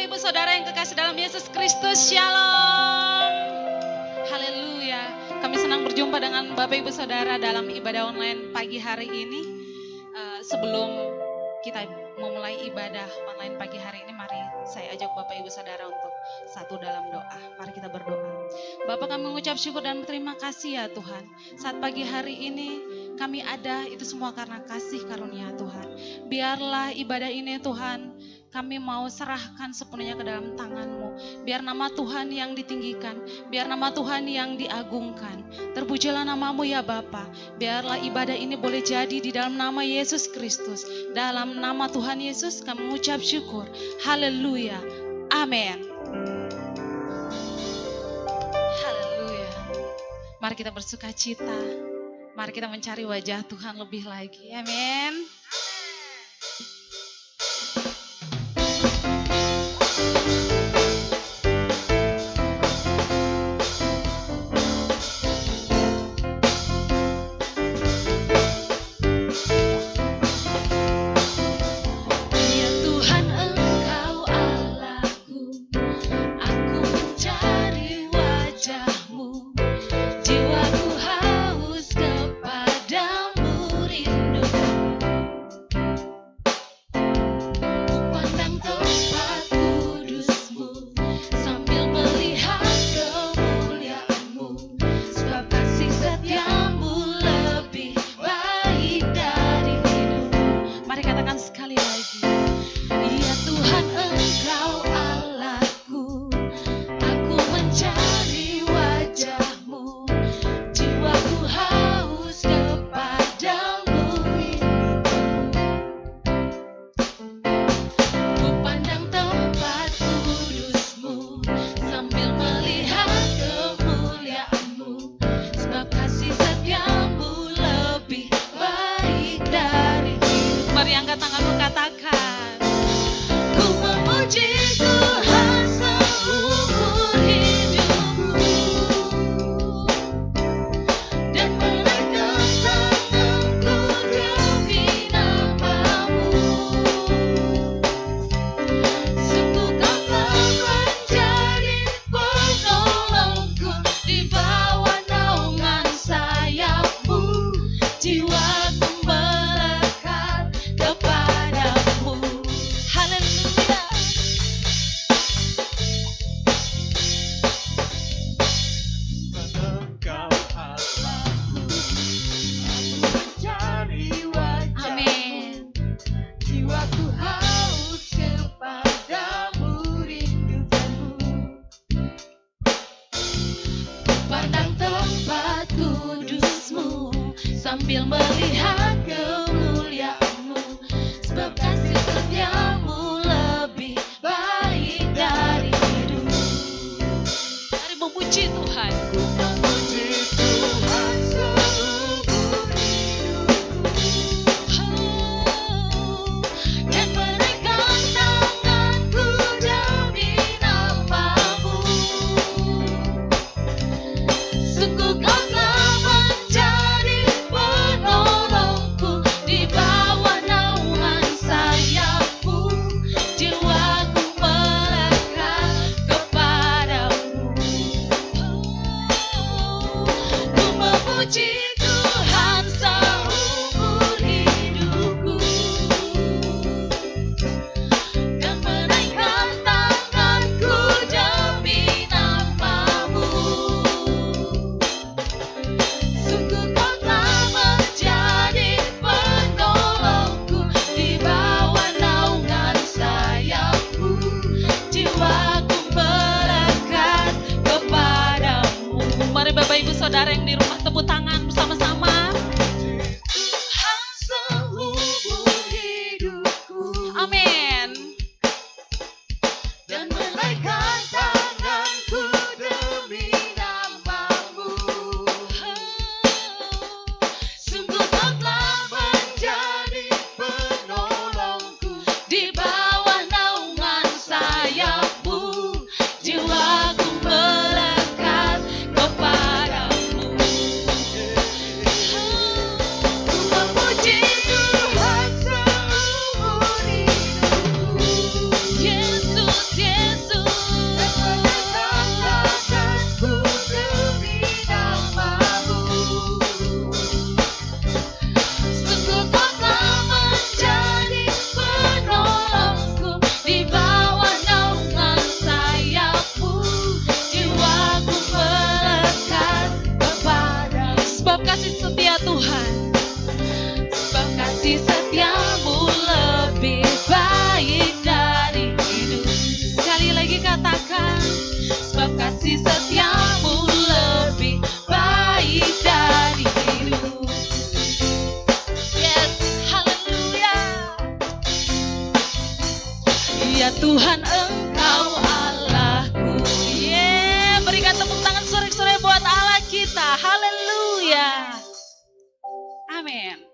Bapak Ibu Saudara yang kekasih dalam Yesus Kristus, Shalom. Haleluya. Kami senang berjumpa dengan Bapak Ibu Saudara dalam ibadah online pagi hari ini. Sebelum kita memulai ibadah online pagi hari ini, mari saya ajak Bapak Ibu Saudara untuk satu dalam doa. Mari kita berdoa. Bapak, kami mengucap syukur dan berterima kasih ya Tuhan. Saat pagi hari ini kami ada, itu semua karena kasih karunia Tuhan. Biarlah ibadah ini Tuhan, kami mau serahkan sepenuhnya ke dalam tangan-Mu. Biar nama Tuhan yang ditinggikan, biar nama Tuhan yang diagungkan. Terpujilah nama-Mu ya Bapa. Biarlah ibadah ini boleh jadi di dalam nama Yesus Kristus. Dalam nama Tuhan Yesus kami mengucap syukur. Haleluya. Amin. Haleluya. Mari kita bersuka cita. Mari kita mencari wajah Tuhan lebih lagi. Amin. Sambil melihat kemuliaan-Mu, sebab kasih setia-Mu lebih baik dari hidup. Mari memuji Tuhan. Ku memuji Tuhan seumur hidupku. Dan berikan tanganku demi nama-Mu. Sungguh Kau telah menjadi penolongku, di bawah naungan sayap-Mu, jiwaku melekat kepadamu. Tuhan Engkau Allahku. Berikan tepuk tangan sore-sore buat Allah kita. Haleluya. Amin.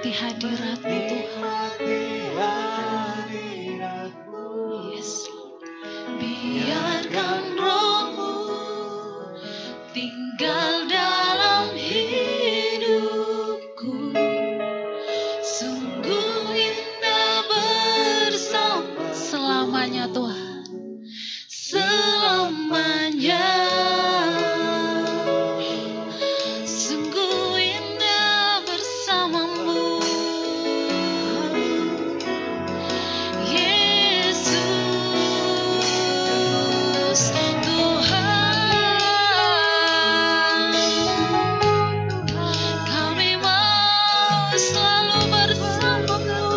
menikmati hadirat-Mu Tuhan. Yes. Biarkan Roh-Mu tinggal dalam hidupku. Sungguh indah bersama selamanya Tuhan. Selamanya. Sungguh indah bersama-Mu. Yesus Tuhan. Kami mau selalu bersama-Mu.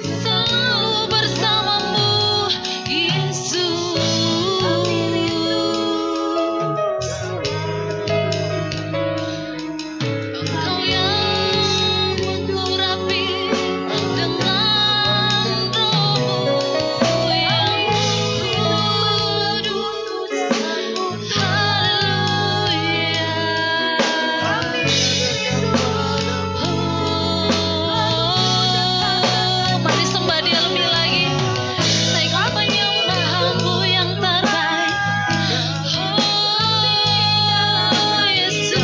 Selalu bersama-Mu, Yesus. Engkau yang mengurapi dengan Roh-Mu yang kudus. Haleluya. Mari sembah Dia lebih lagi. Naik apa yang mahamu yang terbaik. Oh Yesus.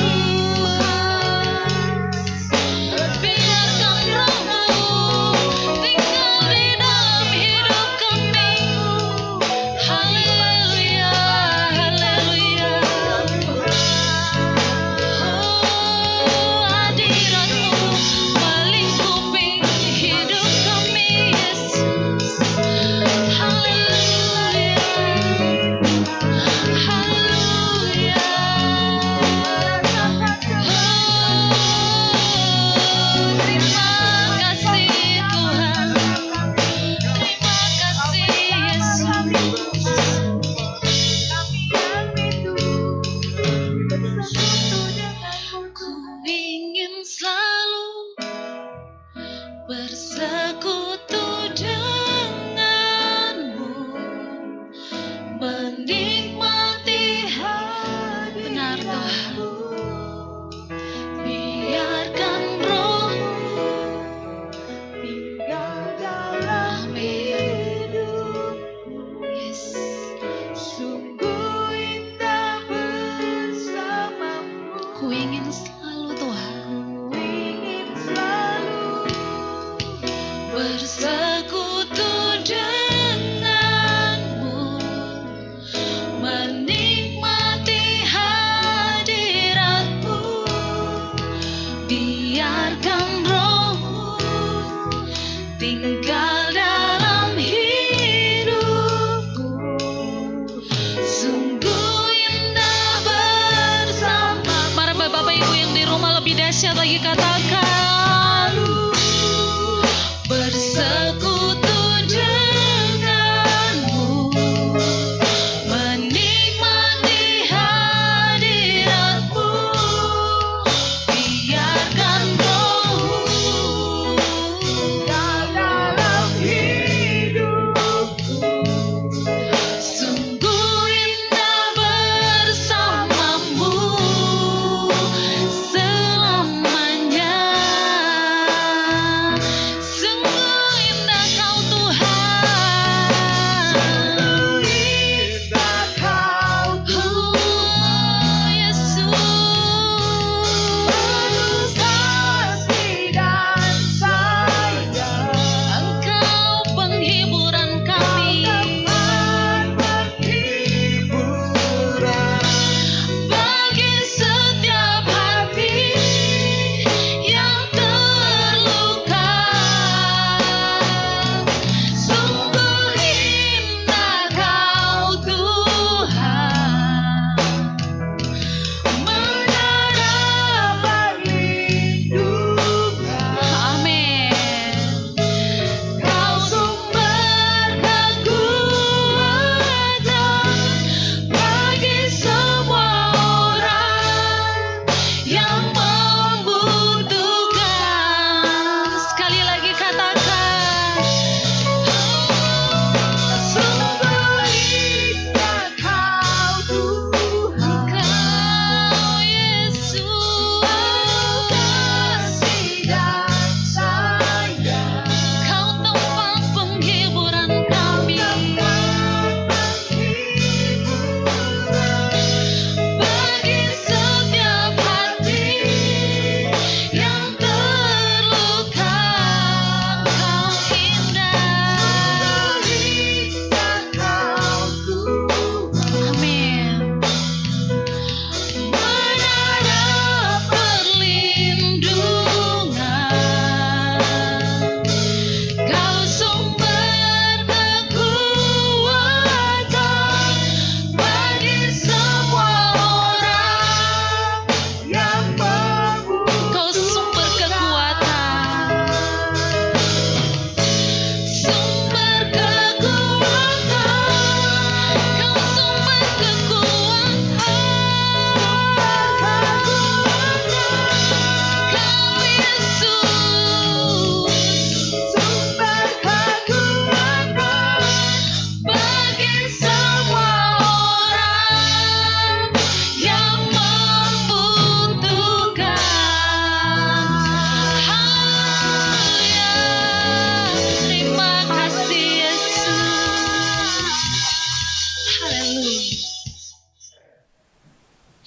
Biarkan Roh-Mu tinggal di dalam hidup kami. Haleluya, haleluya. Oh hadirat-Mu melingkupi hidup kami, Yesus. Haleluya, haleluya. Terima kasih Tuhan. Terima kasih Yesus. Ku ingin selalu bersekutu dengan-Mu, menikmati benar Tuhan. Biarkan Roh-Mu tinggal dalam hidupku. Yes. Sungguh indah bersama-Mu. Ku ingin selalu Tuhan. Ku ingin selalu bersekutu dengan-Mu, menikmati hadirat-Mu. Biarkan Roh-Mu tinggal dalam hidupku. Sungguh indah bersama. Para Bapak Ibu yang di rumah lebih dahsyat lagi katakan. Bersekutu dengan-Mu, menikmati hadirat-Mu. Biarkan Roh-Mu tinggal dalam hidupku. Sungguh indah bersama-Mu selamanya.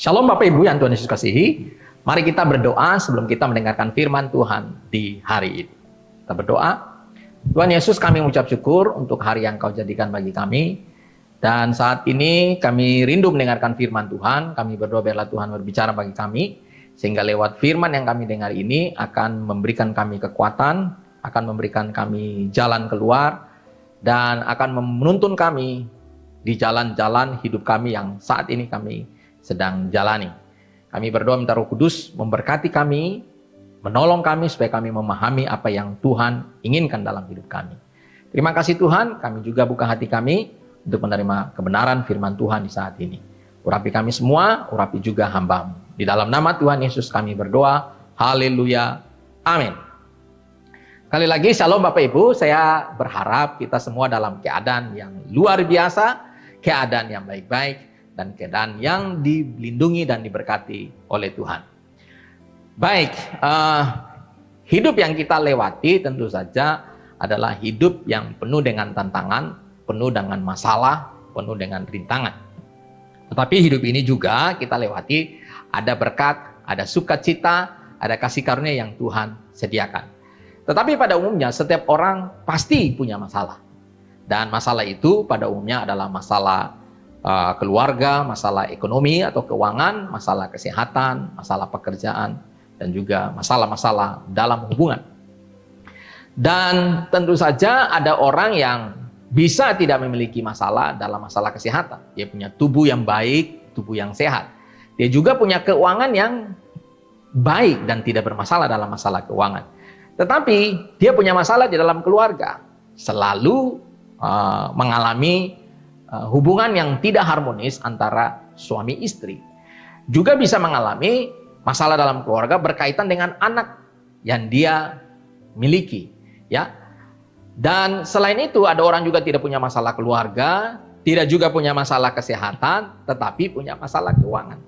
Shalom Bapak Ibu yang Tuhan Yesus kasihi. Mari kita berdoa sebelum kita mendengarkan firman Tuhan di hari ini. Kita berdoa. Tuhan Yesus, kami mengucap syukur untuk hari yang Kau jadikan bagi kami. Dan saat ini kami rindu mendengarkan firman Tuhan. Kami berdoa biarlah Tuhan berbicara bagi kami. Sehingga lewat firman yang kami dengar ini akan memberikan kami kekuatan, akan memberikan kami jalan keluar, dan akan menuntun kami di jalan-jalan hidup kami yang saat ini kami sedang jalani. Kami berdoa minta Roh Kudus memberkati kami, menolong kami supaya kami memahami apa yang Tuhan inginkan dalam hidup kami. Terima kasih Tuhan, kami juga buka hati kami untuk menerima kebenaran firman Tuhan di saat ini. Urapi kami semua, urapi juga hamba-Mu. Di dalam nama Tuhan Yesus kami berdoa. Haleluya. Amin. Kali lagi, shalom Bapak Ibu, saya berharap kita semua dalam keadaan yang luar biasa, keadaan yang baik-baik, dan keadaan yang dilindungi dan diberkati oleh Tuhan. Baik, hidup yang kita lewati tentu saja adalah hidup yang penuh dengan tantangan, penuh dengan masalah, penuh dengan rintangan. Tetapi hidup ini juga kita lewati ada berkat, ada sukacita, ada kasih karunia yang Tuhan sediakan. Tetapi pada umumnya setiap orang pasti punya masalah. Dan masalah itu pada umumnya adalah masalah keluarga, masalah ekonomi atau keuangan, masalah kesehatan, masalah pekerjaan, dan juga masalah-masalah dalam hubungan. Dan tentu saja ada orang yang bisa tidak memiliki masalah dalam masalah kesehatan. Dia punya tubuh yang baik, tubuh yang sehat. Dia juga punya keuangan yang baik dan tidak bermasalah dalam masalah keuangan. Tetapi dia punya masalah di dalam keluarga. Selalu mengalami hubungan yang tidak harmonis antara suami istri. Juga bisa mengalami masalah dalam keluarga berkaitan dengan anak yang dia miliki, ya. Dan selain itu ada orang juga tidak punya masalah keluarga, tidak juga punya masalah kesehatan, tetapi punya masalah keuangan.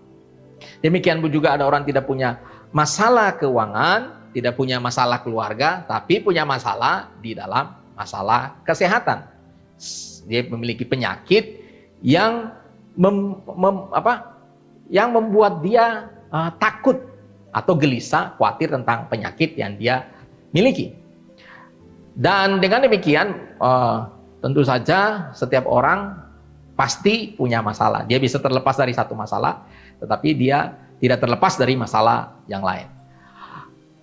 Demikian pun juga ada orang tidak punya masalah keuangan, tidak punya masalah keluarga, tapi punya masalah di dalam masalah kesehatan. Dia memiliki penyakit yang membuat dia takut atau gelisah, khawatir tentang penyakit yang dia miliki. Dan dengan demikian tentu saja setiap orang pasti punya masalah. Dia bisa terlepas dari satu masalah, tetapi dia tidak terlepas dari masalah yang lain.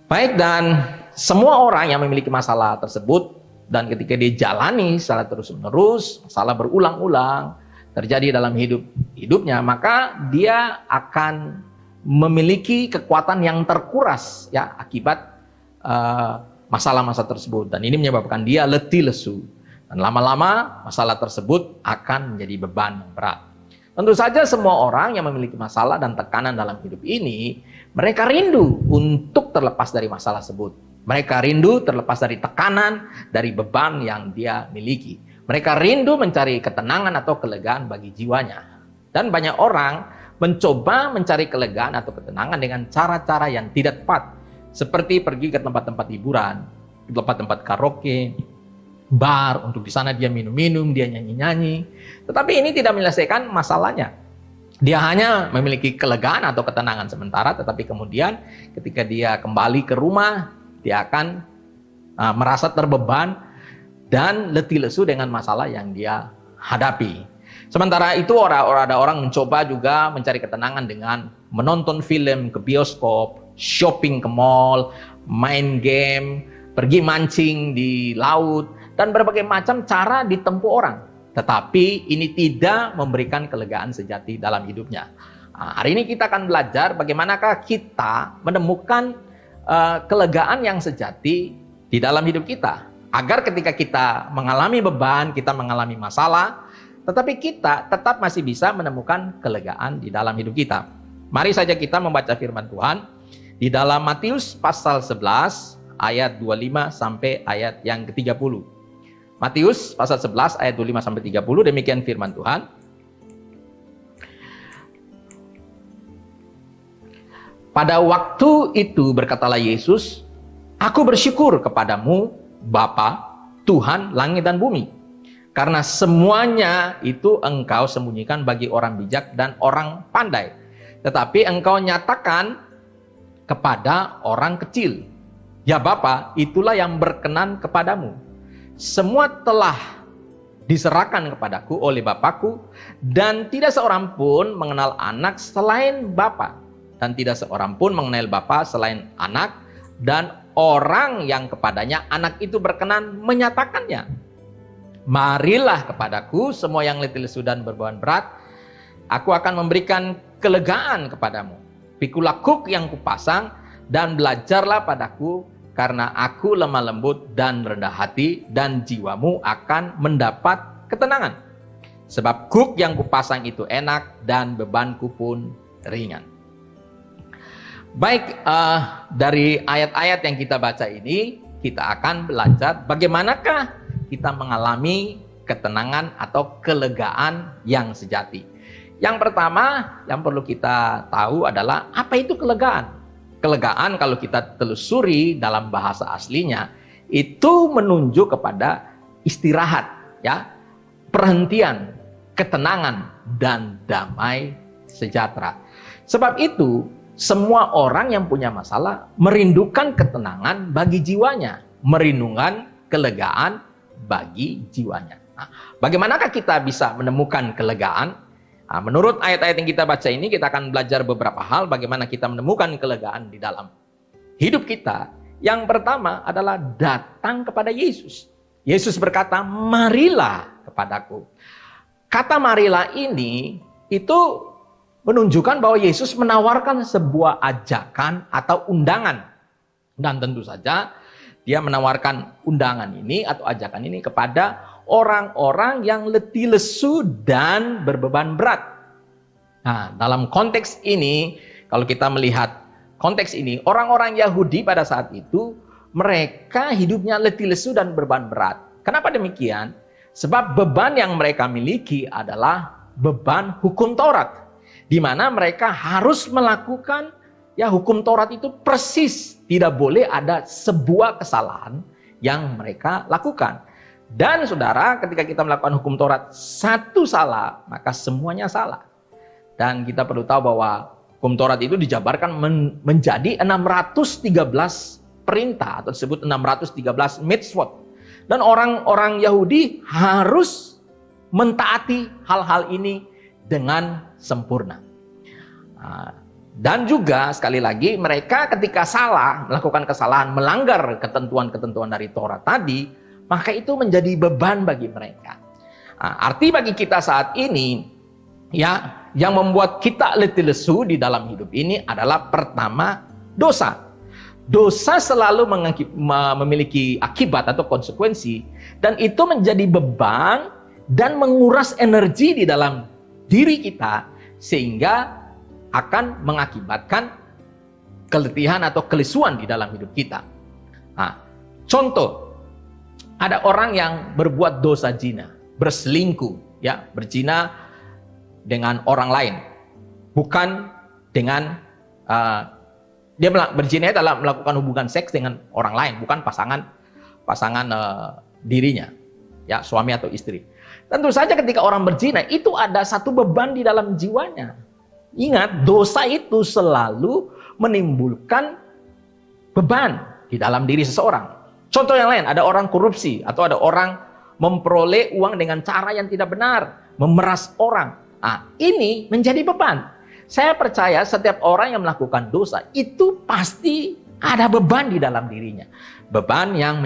Baik, dan semua orang yang memiliki masalah tersebut, dan ketika dia jalani secara terus-menerus, masalah berulang-ulang terjadi dalam hidupnya, maka dia akan memiliki kekuatan yang terkuras, ya, akibat masalah-masalah tersebut. Dan ini menyebabkan dia letih lesu. Dan lama-lama masalah tersebut akan menjadi beban yang berat. Tentu saja semua orang yang memiliki masalah dan tekanan dalam hidup ini, mereka rindu untuk terlepas dari masalah tersebut. Mereka rindu terlepas dari tekanan, dari beban yang dia miliki. Mereka rindu mencari ketenangan atau kelegaan bagi jiwanya. Dan banyak orang mencoba mencari kelegaan atau ketenangan dengan cara-cara yang tidak tepat. Seperti pergi ke tempat-tempat hiburan, tempat-tempat karaoke, bar, untuk di sana dia minum-minum, dia nyanyi-nyanyi. Tetapi ini tidak menyelesaikan masalahnya. Dia hanya memiliki kelegaan atau ketenangan sementara, tetapi kemudian ketika dia kembali ke rumah, dia akan merasa terbeban dan letih lesu dengan masalah yang dia hadapi. Sementara itu ada orang mencoba juga mencari ketenangan dengan menonton film ke bioskop, shopping ke mall, main game, pergi mancing di laut, dan berbagai macam cara ditempuh orang. Tetapi ini tidak memberikan kelegaan sejati dalam hidupnya. Hari ini kita akan belajar bagaimanakah kita menemukan kelegaan yang sejati di dalam hidup kita, agar ketika kita mengalami beban, kita mengalami masalah, tetapi kita tetap masih bisa menemukan kelegaan di dalam hidup kita. Mari saja kita membaca firman Tuhan di dalam Matius pasal 11 ayat 25 sampai ayat yang ke-30. Matius pasal 11 ayat 25 sampai 30, demikian firman Tuhan. Pada waktu itu berkatalah Yesus, "Aku bersyukur kepadamu, Bapa, Tuhan langit dan bumi, karena semuanya itu Engkau sembunyikan bagi orang bijak dan orang pandai, tetapi engkau nyatakan kepada orang kecil. Ya Bapa, itulah yang berkenan kepadamu. Semua telah diserahkan kepadaku oleh Bapakku, dan tidak seorang pun mengenal anak selain Bapa, dan tidak seorang pun mengenal Bapa selain anak, dan orang yang kepadanya anak itu berkenan menyatakannya. Marilah kepadaku semua yang letih lesu dan berbeban berat, aku akan memberikan kelegaan kepadamu. Pikulah kuk yang kupasang dan belajarlah padaku, karena aku lemah lembut dan rendah hati, dan jiwamu akan mendapat ketenangan. Sebab kuk yang kupasang itu enak dan bebanku pun ringan. Baik, dari ayat-ayat yang kita baca ini, kita akan belajar bagaimanakah kita mengalami ketenangan atau kelegaan yang sejati. Yang pertama yang perlu kita tahu adalah, apa itu kelegaan? Kelegaan kalau kita telusuri dalam bahasa aslinya, itu menunjuk kepada istirahat, ya, perhentian, ketenangan, dan damai sejahtera. Sebab itu, semua orang yang punya masalah merindukan ketenangan bagi jiwanya, merindukan kelegaan bagi jiwanya. Nah, bagaimanakah kita bisa menemukan kelegaan? Nah, menurut ayat-ayat yang kita baca ini, kita akan belajar beberapa hal bagaimana kita menemukan kelegaan di dalam hidup kita. Yang pertama adalah datang kepada Yesus. Yesus berkata, marilah kepadaku. Kata marilah ini itu menunjukkan bahwa Yesus menawarkan sebuah ajakan atau undangan. Dan tentu saja dia menawarkan undangan ini atau ajakan ini kepada orang-orang yang letih lesu dan berbeban berat. Nah, dalam konteks ini, kalau kita melihat konteks ini, orang-orang Yahudi pada saat itu, mereka hidupnya letih lesu dan berbeban berat. Kenapa demikian? Sebab beban yang mereka miliki adalah beban hukum Taurat, di mana mereka harus melakukan, ya, hukum Taurat itu persis, tidak boleh ada sebuah kesalahan yang mereka lakukan. Dan saudara, ketika kita melakukan hukum Taurat, satu salah, maka semuanya salah. Dan kita perlu tahu bahwa hukum Taurat itu dijabarkan menjadi 613 perintah, atau disebut 613 mitzvot. Dan orang-orang Yahudi harus mentaati hal-hal ini dengan sempurna. Dan juga sekali lagi, mereka ketika salah, melakukan kesalahan, melanggar ketentuan-ketentuan dari Taurat tadi, maka itu menjadi beban bagi mereka. Arti bagi kita saat ini, ya, yang membuat kita letih lesu di dalam hidup ini adalah pertama, dosa. Dosa selalu memiliki akibat atau konsekuensi, dan itu menjadi beban dan menguras energi di dalam diri kita, sehingga akan mengakibatkan keletihan atau kelesuan di dalam hidup kita. Contoh, ada orang yang berbuat dosa zina, berselingkuh, ya, berzina dengan orang lain, bukan dengan dia berzina adalah melakukan hubungan seks dengan orang lain, bukan pasangan dirinya, ya, suami atau istri. Tentu saja ketika orang berzina itu ada satu beban di dalam jiwanya. Ingat, dosa itu selalu menimbulkan beban di dalam diri seseorang. Contoh yang lain, ada orang korupsi atau ada orang memperoleh uang dengan cara yang tidak benar, memeras orang. Ini menjadi beban. Saya percaya setiap orang yang melakukan dosa itu pasti ada beban di dalam dirinya. Beban yang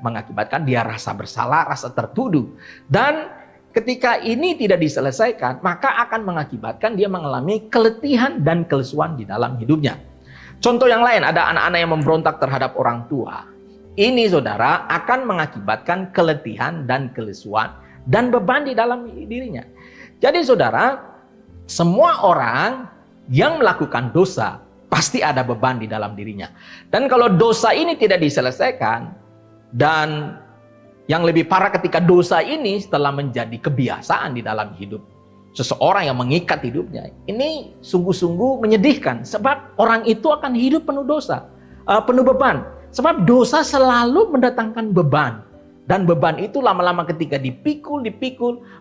mengakibatkan dia rasa bersalah, rasa tertuduh. Dan ketika ini tidak diselesaikan, maka akan mengakibatkan dia mengalami keletihan dan kelesuan di dalam hidupnya. Contoh yang lain, ada anak-anak yang memberontak terhadap orang tua. Ini, saudara, akan mengakibatkan keletihan dan kelesuan dan beban di dalam dirinya. Jadi, saudara, semua orang yang melakukan dosa pasti ada beban di dalam dirinya. Dan kalau dosa ini tidak diselesaikan, dan yang lebih parah ketika dosa ini setelah menjadi kebiasaan di dalam hidup seseorang yang mengikat hidupnya, ini sungguh-sungguh menyedihkan. Sebab orang itu akan hidup penuh dosa, penuh beban. Sebab dosa selalu mendatangkan beban. Dan beban itu lama-lama ketika dipikul,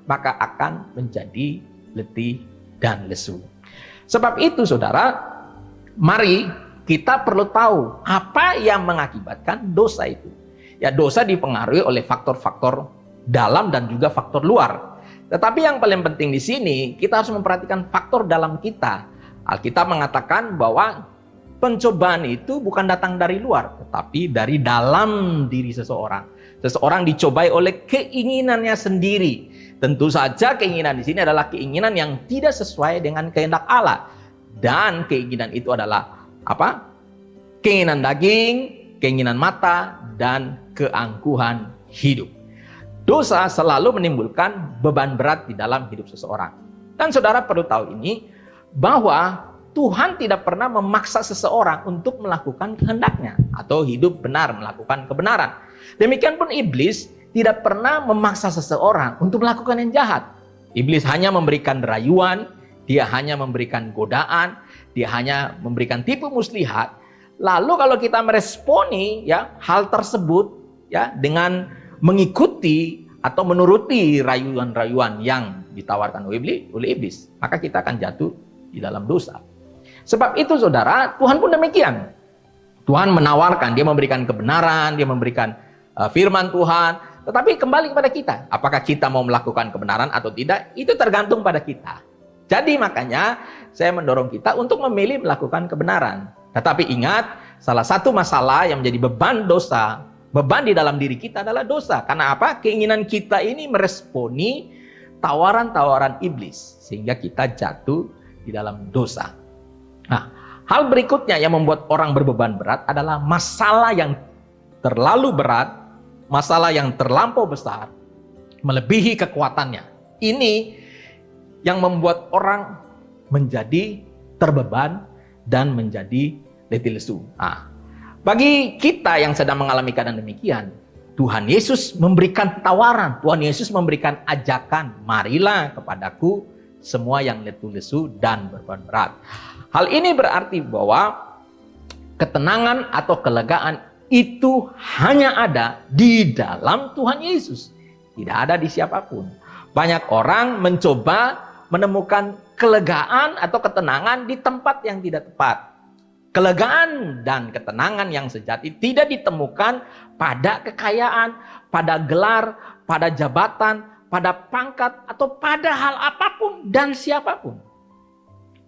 maka akan menjadi letih dan lesu. Sebab itu saudara, mari kita perlu tahu apa yang mengakibatkan dosa itu. Ya, dosa dipengaruhi oleh faktor-faktor dalam dan juga faktor luar. Tetapi yang paling penting di sini, kita harus memperhatikan faktor dalam kita. Alkitab mengatakan bahwa pencobaan itu bukan datang dari luar, tetapi dari dalam diri seseorang. Seseorang dicobai oleh keinginannya sendiri. Tentu saja keinginan di sini adalah keinginan yang tidak sesuai dengan kehendak Allah. Dan keinginan itu adalah apa? Keinginan daging, keinginan mata, dan keangkuhan hidup. Dosa selalu menimbulkan beban berat di dalam hidup seseorang. Dan saudara perlu tahu ini, bahwa Tuhan tidak pernah memaksa seseorang untuk melakukan kehendaknya atau hidup benar, melakukan kebenaran. Demikian pun iblis tidak pernah memaksa seseorang untuk melakukan yang jahat. Iblis hanya memberikan rayuan, dia hanya memberikan godaan, dia hanya memberikan tipu muslihat. Lalu kalau kita meresponi ya hal tersebut ya dengan mengikuti atau menuruti rayuan-rayuan yang ditawarkan oleh iblis, maka kita akan jatuh di dalam dosa. Sebab itu saudara, Tuhan pun demikian. Tuhan menawarkan, dia memberikan kebenaran, dia memberikan firman Tuhan. Tetapi kembali kepada kita, apakah kita mau melakukan kebenaran atau tidak, itu tergantung pada kita. Jadi makanya saya mendorong kita untuk memilih melakukan kebenaran. Tetapi ingat, salah satu masalah yang menjadi beban dosa, beban di dalam diri kita adalah dosa. Karena apa? Keinginan kita ini meresponi tawaran-tawaran iblis, sehingga kita jatuh di dalam dosa. Nah, hal berikutnya yang membuat orang berbeban berat adalah masalah yang terlalu berat, masalah yang terlampau besar, melebihi kekuatannya. Ini yang membuat orang menjadi terbeban dan menjadi letih lesu. Nah, bagi kita yang sedang mengalami keadaan demikian, Tuhan Yesus memberikan tawaran, Tuhan Yesus memberikan ajakan, marilah kepadaku semua yang letih lesu dan beban berat. Hal ini berarti bahwa ketenangan atau kelegaan itu hanya ada di dalam Tuhan Yesus, tidak ada di siapapun. Banyak orang mencoba menemukan kelegaan atau ketenangan di tempat yang tidak tepat. Kelegaan dan ketenangan yang sejati tidak ditemukan pada kekayaan, pada gelar, pada jabatan, pada pangkat, atau pada hal apapun dan siapapun.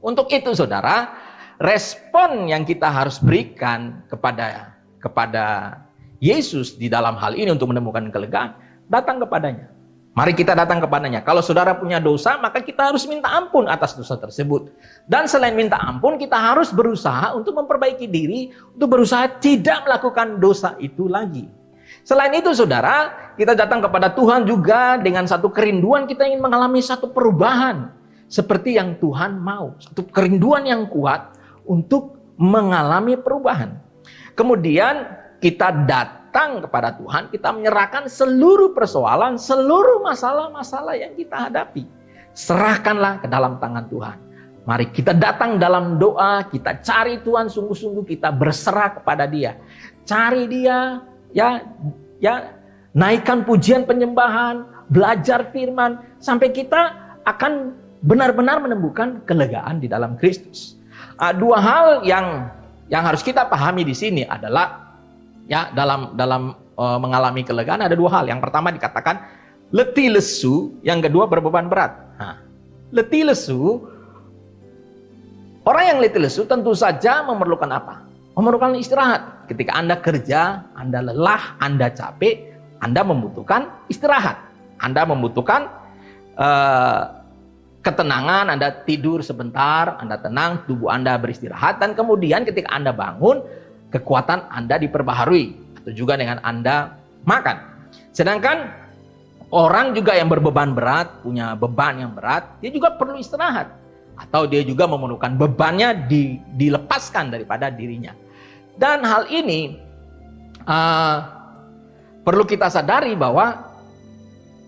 Untuk itu saudara, respon yang kita harus berikan kepada Yesus di dalam hal ini untuk menemukan kelegaan, datang kepadanya. Mari kita datang kepadanya. Kalau saudara punya dosa, maka kita harus minta ampun atas dosa tersebut. Dan selain minta ampun, kita harus berusaha untuk memperbaiki diri, untuk berusaha tidak melakukan dosa itu lagi. Selain itu saudara, kita datang kepada Tuhan juga dengan satu kerinduan, kita ingin mengalami satu perubahan seperti yang Tuhan mau. Satu kerinduan yang kuat untuk mengalami perubahan. Kemudian kita datang kepada Tuhan, kita menyerahkan seluruh persoalan, seluruh masalah-masalah yang kita hadapi. Serahkanlah ke dalam tangan Tuhan. Mari kita datang dalam doa, kita cari Tuhan sungguh-sungguh, kita berserah kepada Dia. Cari Dia, ya, naikkan pujian penyembahan, belajar firman, sampai kita akan benar-benar menemukan kelegaan di dalam Kristus. Dua hal yang harus kita pahami di sini adalah ya dalam mengalami kelegaan ada dua hal. Yang pertama dikatakan letih lesu, yang kedua berbeban berat. Letih lesu, orang yang letih lesu tentu saja memerlukan apa? Memerlukan istirahat. Ketika Anda kerja, Anda lelah, Anda capek, Anda membutuhkan istirahat. Anda membutuhkan ketenangan, Anda tidur sebentar, Anda tenang, tubuh Anda beristirahat, dan kemudian ketika Anda bangun, kekuatan Anda diperbaharui, atau juga dengan Anda makan. Sedangkan orang juga yang berbeban berat, punya beban yang berat, dia juga perlu istirahat, atau dia juga memerlukan bebannya dilepaskan daripada dirinya. Dan hal ini perlu kita sadari bahwa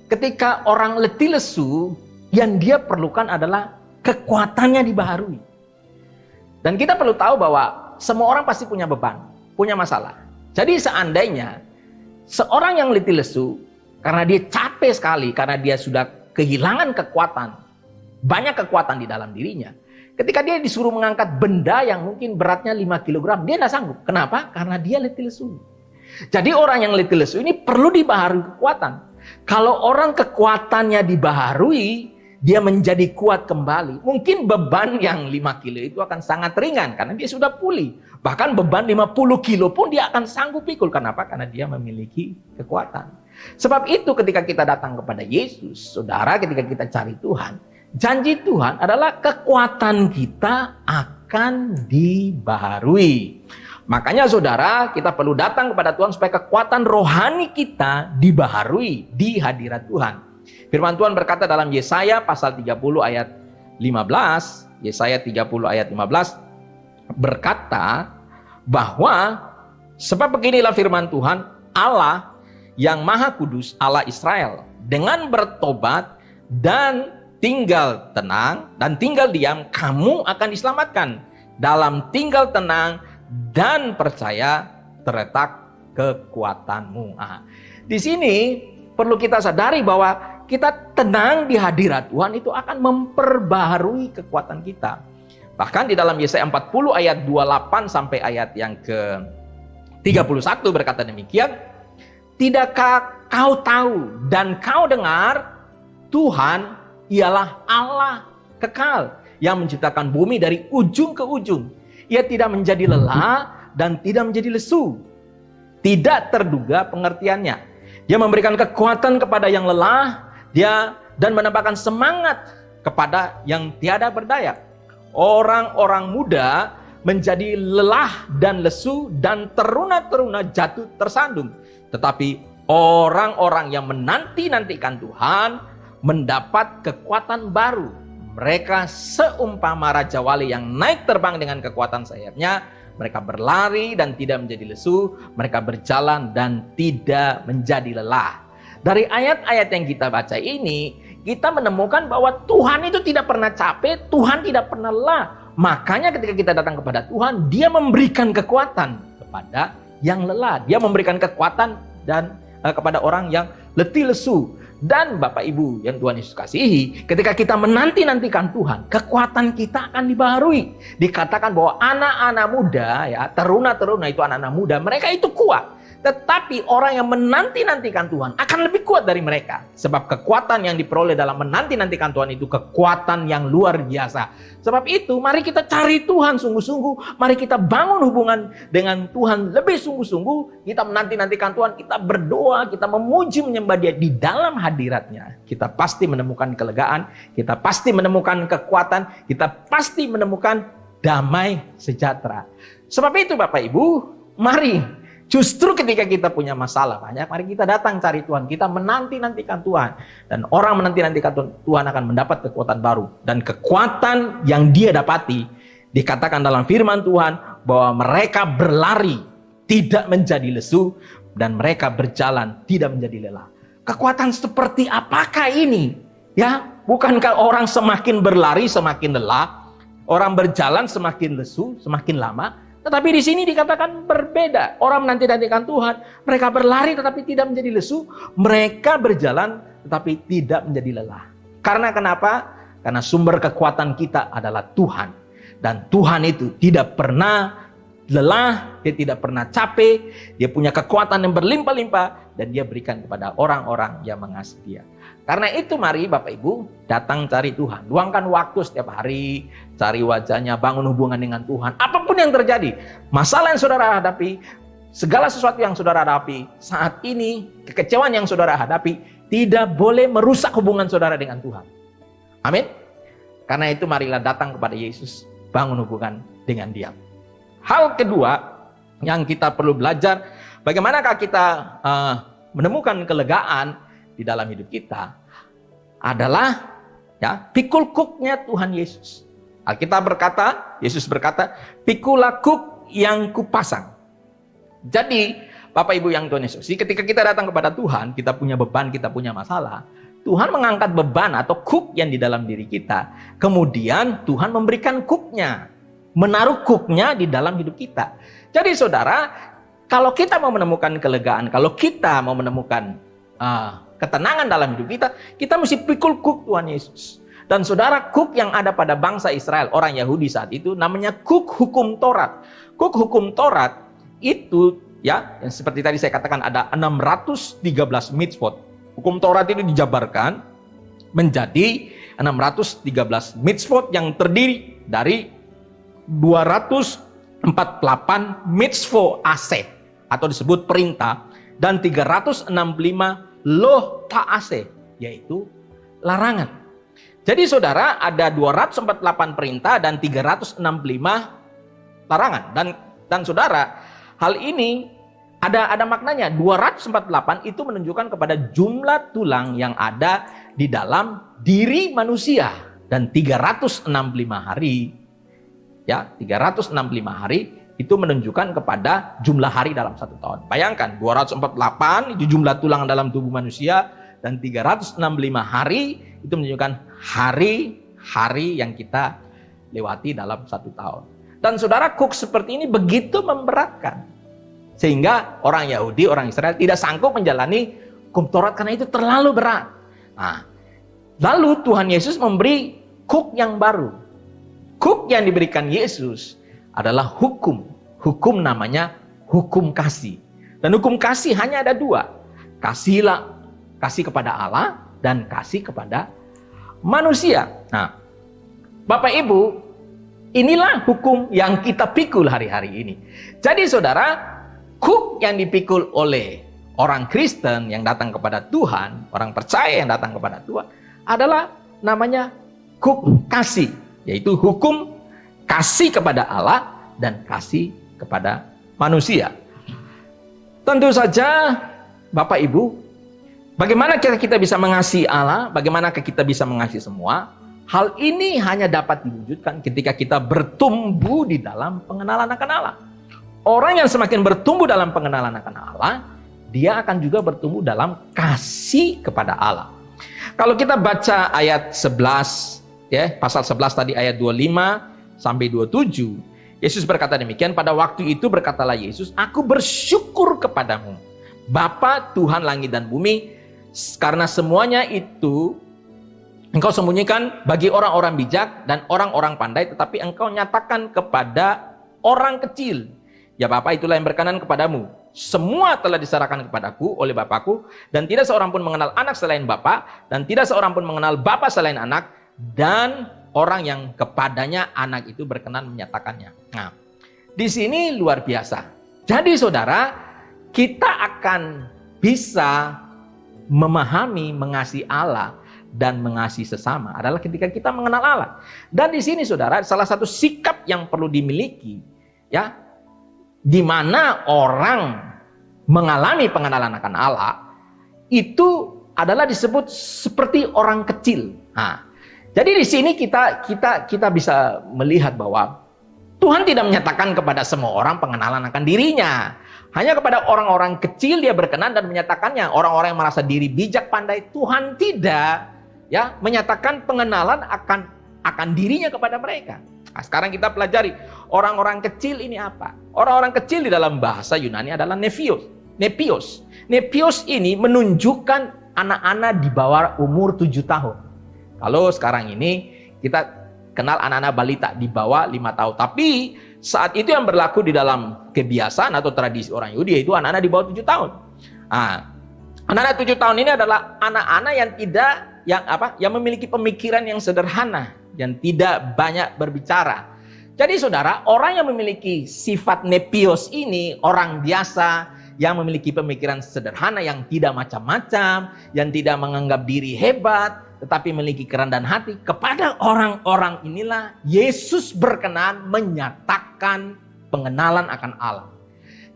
ketika orang letih lesu, yang dia perlukan adalah kekuatannya dibaharui. Dan kita perlu tahu bahwa semua orang pasti punya beban, punya masalah. Jadi seandainya seorang yang letih lesu, karena dia capek sekali, karena dia sudah kehilangan kekuatan, banyak kekuatan di dalam dirinya, Ketika dia disuruh mengangkat benda yang mungkin beratnya 5 kilogram, dia tidak sanggup. Kenapa? Karena dia letih lesu. Jadi orang yang letih lesu ini perlu dibaharui kekuatan. Kalau orang kekuatannya dibaharui, dia menjadi kuat kembali. Mungkin beban yang 5 kilo itu akan sangat ringan karena dia sudah pulih. Bahkan beban 50 kilo pun dia akan sanggup pikul. Kenapa? Karena dia memiliki kekuatan. Sebab itu ketika kita datang kepada Yesus, saudara, ketika kita cari Tuhan, janji Tuhan adalah kekuatan kita akan dibaharui. Makanya saudara, kita perlu datang kepada Tuhan supaya kekuatan rohani kita dibaharui di hadirat Tuhan. Firman Tuhan berkata dalam Yesaya pasal 30 ayat 15, Yesaya 30 ayat 15 berkata bahwa sebab beginilah firman Tuhan, Allah yang Maha Kudus, Allah Israel, dengan bertobat dan tinggal tenang dan tinggal diam, kamu akan diselamatkan. Dalam tinggal tenang dan percaya terletak kekuatanmu. Di sini perlu kita sadari bahwa kita tenang di hadirat Tuhan itu akan memperbaharui kekuatan kita. Bahkan di dalam Yesaya 40 ayat 28 sampai ayat yang ke-31 berkata demikian, tidakkah kau tahu dan kau dengar, Tuhan ialah Allah kekal yang menciptakan bumi dari ujung ke ujung. Ia tidak menjadi lelah dan tidak menjadi lesu. Tidak terduga pengertiannya. Dia memberikan kekuatan kepada yang lelah, dia dan menambahkan semangat kepada yang tiada berdaya. Orang-orang muda menjadi lelah dan lesu dan teruna-teruna jatuh tersandung. Tetapi orang-orang yang menanti-nantikan Tuhan mendapat kekuatan baru. Mereka seumpama Raja Wali yang naik terbang dengan kekuatan sayapnya. Mereka berlari dan tidak menjadi lesu. Mereka berjalan dan tidak menjadi lelah. Dari ayat-ayat yang kita baca ini, kita menemukan bahwa Tuhan itu tidak pernah capek, Tuhan tidak pernah lelah. Makanya ketika kita datang kepada Tuhan, Dia memberikan kekuatan kepada yang lelah. Dia memberikan kekuatan dan kepada orang yang letih lesu. Dan Bapak Ibu yang Tuhan Yesus kasihi, ketika kita menanti-nantikan Tuhan, kekuatan kita akan dibaharui. Dikatakan bahwa anak-anak muda, ya, teruna-teruna itu anak-anak muda, mereka itu kuat. Tetapi orang yang menanti-nantikan Tuhan akan lebih kuat dari mereka. Sebab kekuatan yang diperoleh dalam menanti-nantikan Tuhan itu kekuatan yang luar biasa. Sebab itu mari kita cari Tuhan sungguh-sungguh. Mari kita bangun hubungan dengan Tuhan lebih sungguh-sungguh. Kita menanti-nantikan Tuhan, kita berdoa, kita memuji menyembah Dia di dalam hadiratnya. Kita pasti menemukan kelegaan, kita pasti menemukan kekuatan, kita pasti menemukan damai sejahtera. Sebab itu Bapak Ibu, mari justru ketika kita punya masalah banyak, mari kita datang cari Tuhan. Kita menanti-nantikan Tuhan. Dan orang menanti-nantikan Tuhan akan mendapat kekuatan baru. Dan kekuatan yang dia dapati, dikatakan dalam firman Tuhan, bahwa mereka berlari, tidak menjadi lesu, dan mereka berjalan, tidak menjadi lelah. Kekuatan seperti apakah ini? Ya, bukankah orang semakin berlari, semakin lelah? Orang berjalan semakin lesu, semakin lama? Tetapi di sini dikatakan berbeda. Orang menanti-nantikan Tuhan, mereka berlari tetapi tidak menjadi lesu, mereka berjalan tetapi tidak menjadi lelah. Karena kenapa? Karena sumber kekuatan kita adalah Tuhan. Dan Tuhan itu tidak pernah lelah, Dia tidak pernah capek, Dia punya kekuatan yang berlimpah-limpah dan Dia berikan kepada orang-orang yang mengasihi Dia. Karena itu mari Bapak Ibu datang cari Tuhan. Luangkan waktu setiap hari, cari wajahnya, bangun hubungan dengan Tuhan. Apapun yang terjadi, masalah yang saudara hadapi, segala sesuatu yang saudara hadapi, saat ini kekecewaan yang saudara hadapi, tidak boleh merusak hubungan saudara dengan Tuhan. Amin. Karena itu marilah datang kepada Yesus, bangun hubungan dengan Dia. Hal kedua yang kita perlu belajar, bagaimanakah kita menemukan kelegaan di dalam hidup kita adalah ya pikul kuknya Tuhan Yesus. Alkitab berkata, Yesus berkata, pikulah kuk yang kupasang. Jadi Bapak Ibu yang Tuhan Yesus, ketika kita datang kepada Tuhan, kita punya beban, kita punya masalah, Tuhan mengangkat beban atau kuk yang di dalam diri kita. Kemudian Tuhan memberikan kuknya, menaruh kuknya di dalam hidup kita. Jadi saudara, kalau kita mau menemukan kelegaan, kalau kita mau menemukan ketenangan dalam hidup kita, kita mesti pikul kuk Tuhan Yesus. Dan saudara, kuk yang ada pada bangsa Israel, orang Yahudi saat itu, namanya kuk hukum Taurat. Kuk hukum Taurat itu, ya, yang seperti tadi saya katakan, ada 613 mitzvot. Hukum Taurat itu dijabarkan menjadi 613 mitzvot yang terdiri dari 248 mitzvot aseh atau disebut perintah, dan 365 loh ta'aseh, yaitu larangan. Jadi saudara, ada 248 perintah dan 365 larangan. Dan saudara, hal ini ada maknanya. 248 itu menunjukkan kepada jumlah tulang yang ada di dalam diri manusia. Dan 365 hari, ya, 365 hari itu menunjukkan kepada jumlah hari dalam satu tahun. Bayangkan, 248 itu jumlah tulang dalam tubuh manusia, dan 365 hari itu menunjukkan hari-hari yang kita lewati dalam satu tahun. Dan saudara, kuk seperti ini begitu memberatkan, sehingga orang Yahudi, orang Israel tidak sanggup menjalani hukum Taurat karena itu terlalu berat. Nah, lalu Tuhan Yesus memberi kuk yang baru. Kuk yang diberikan Yesus adalah hukum. Hukum namanya hukum kasih. Dan hukum kasih hanya ada dua. Kasih kepada Allah dan kasih kepada manusia. Nah, Bapak Ibu, inilah hukum yang kita pikul hari-hari ini. Jadi saudara, kuk yang dipikul oleh orang Kristen yang datang kepada Tuhan, orang percaya yang datang kepada Tuhan, adalah namanya kuk kasih. Yaitu hukum kasih kepada Allah dan kasih kepada manusia. Tentu saja Bapak Ibu, bagaimana kita bisa mengasihi Allah, bagaimana kita bisa mengasihi semua, hal ini hanya dapat diwujudkan ketika kita bertumbuh di dalam pengenalan akan Allah. Orang yang semakin bertumbuh dalam pengenalan akan Allah, dia akan juga bertumbuh dalam kasih kepada Allah. Kalau kita baca ayat 11, ya, pasal 11 tadi ayat 25 sampai 27, Yesus berkata demikian, pada waktu itu berkatalah Yesus, aku bersyukur kepadamu, Bapa Tuhan langit dan bumi, karena semuanya itu engkau sembunyikan bagi orang-orang bijak dan orang-orang pandai, tetapi engkau nyatakan kepada orang kecil. Ya Bapa, itulah yang berkenan kepadamu. Semua telah diserahkan kepadaku oleh Bapakku, dan tidak seorang pun mengenal anak selain Bapa, dan tidak seorang pun mengenal Bapa selain anak, dan orang yang kepadanya anak itu berkenan menyatakannya. Nah, di sini luar biasa. Jadi saudara, kita akan bisa memahami, mengasihi Allah dan mengasihi sesama adalah ketika kita mengenal Allah. Dan di sini saudara, salah satu sikap yang perlu dimiliki, ya, di mana orang mengalami pengenalan akan Allah, itu adalah disebut seperti orang kecil. Nah, jadi di sini kita bisa melihat bahwa Tuhan tidak menyatakan kepada semua orang pengenalan akan dirinya. Hanya kepada orang-orang kecil dia berkenan dan menyatakannya. Orang-orang yang merasa diri bijak pandai, Tuhan tidak, ya, menyatakan pengenalan akan dirinya kepada mereka. Nah, sekarang kita pelajari orang-orang kecil ini apa? Orang-orang kecil di dalam bahasa Yunani adalah nepios. Nepios ini menunjukkan anak-anak di bawah umur 7 tahun. Kalau sekarang ini kita kenal anak-anak balita di bawah 5 tahun. Tapi saat itu yang berlaku di dalam kebiasaan atau tradisi orang Yahudi yaitu anak-anak di bawah 7 tahun. Nah, anak-anak 7 tahun ini adalah anak-anak yang memiliki pemikiran yang sederhana, yang tidak banyak berbicara. Jadi saudara, orang yang memiliki sifat nepios ini, orang biasa yang memiliki pemikiran sederhana, yang tidak macam-macam, yang tidak menganggap diri hebat, tetapi memiliki kerendahan hati, kepada orang-orang inilah Yesus berkenan menyatakan pengenalan akan Allah.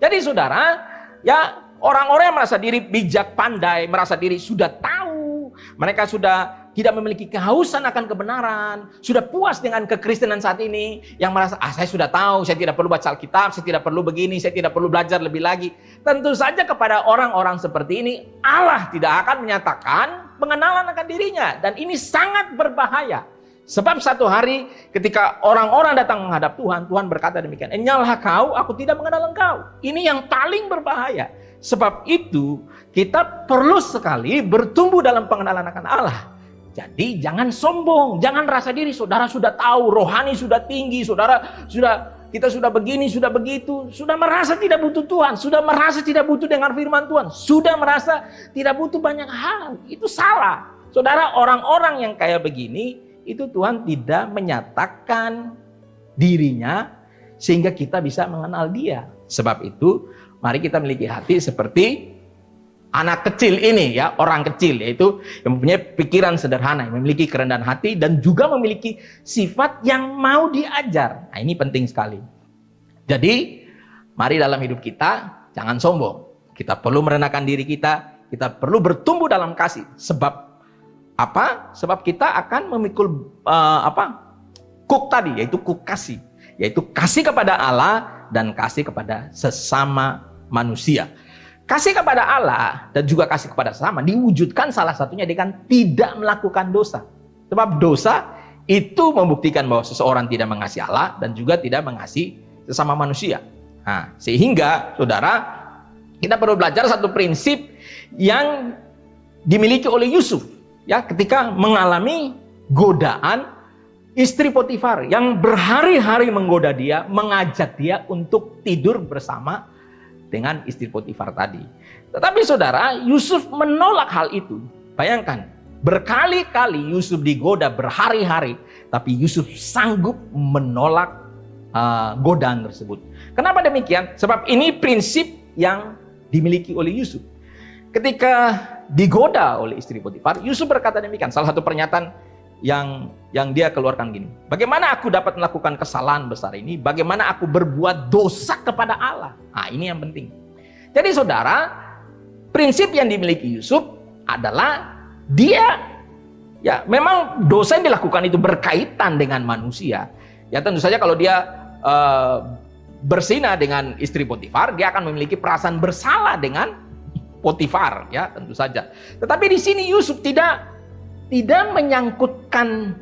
Jadi saudara, ya, orang-orang yang merasa diri bijak pandai, merasa diri sudah tahu, mereka sudah tidak memiliki kehausan akan kebenaran, sudah puas dengan kekristenan saat ini, yang merasa, saya sudah tahu, saya tidak perlu baca Alkitab, saya tidak perlu begini, saya tidak perlu belajar lebih lagi. Tentu saja kepada orang-orang seperti ini, Allah tidak akan menyatakan pengenalan akan dirinya. Dan ini sangat berbahaya. Sebab satu hari ketika orang-orang datang menghadap Tuhan, Tuhan berkata demikian, "Enyalah kau, aku tidak mengenal engkau." Ini yang paling berbahaya. Sebab itu kita perlu sekali bertumbuh dalam pengenalan akan Allah. Jadi jangan sombong, jangan rasa diri. Saudara sudah tahu, rohani sudah tinggi, kita sudah begini, sudah begitu, sudah merasa tidak butuh Tuhan, sudah merasa tidak butuh dengar firman Tuhan, sudah merasa tidak butuh banyak hal. Itu salah. Saudara, orang-orang yang kayak begini, itu Tuhan tidak menyatakan dirinya sehingga kita bisa mengenal Dia. Sebab itu, mari kita memiliki hati seperti anak kecil ini, ya, orang kecil, yaitu yang mempunyai pikiran sederhana, yang memiliki kerendahan hati dan juga memiliki sifat yang mau diajar. Nah, ini penting sekali. Jadi, mari dalam hidup kita jangan sombong. Kita perlu merendahkan diri kita perlu bertumbuh dalam kasih. Sebab apa? Sebab kita akan memikul kuk tadi, yaitu kuk kasih, yaitu kasih kepada Allah dan kasih kepada sesama manusia. Kasih kepada Allah dan juga kasih kepada sesama diwujudkan salah satunya dengan tidak melakukan dosa. Sebab dosa itu membuktikan bahwa seseorang tidak mengasihi Allah dan juga tidak mengasihi sesama manusia. Nah, sehingga saudara, kita perlu belajar satu prinsip yang dimiliki oleh Yusuf, ya, ketika mengalami godaan istri Potifar yang berhari-hari menggoda dia, mengajak dia untuk tidur bersama dengan istri Potifar tadi. Tetapi saudara, Yusuf menolak hal itu. Bayangkan, berkali-kali Yusuf digoda berhari-hari, tapi Yusuf sanggup menolak godaan tersebut. Kenapa demikian? Sebab ini prinsip yang dimiliki oleh Yusuf. Ketika digoda oleh istri Potifar, Yusuf berkata demikian. Salah satu pernyataan yang dia keluarkan gini, bagaimana aku dapat melakukan kesalahan besar ini? Bagaimana aku berbuat dosa kepada Allah? Nah, ini yang penting. Jadi saudara, prinsip yang dimiliki Yusuf adalah dia, ya, memang dosa yang dilakukan itu berkaitan dengan manusia. Ya, tentu saja kalau dia berzina dengan istri Potifar, dia akan memiliki perasaan bersalah dengan Potifar, ya, tentu saja. Tetapi di sini Yusuf tidak menyangkutkan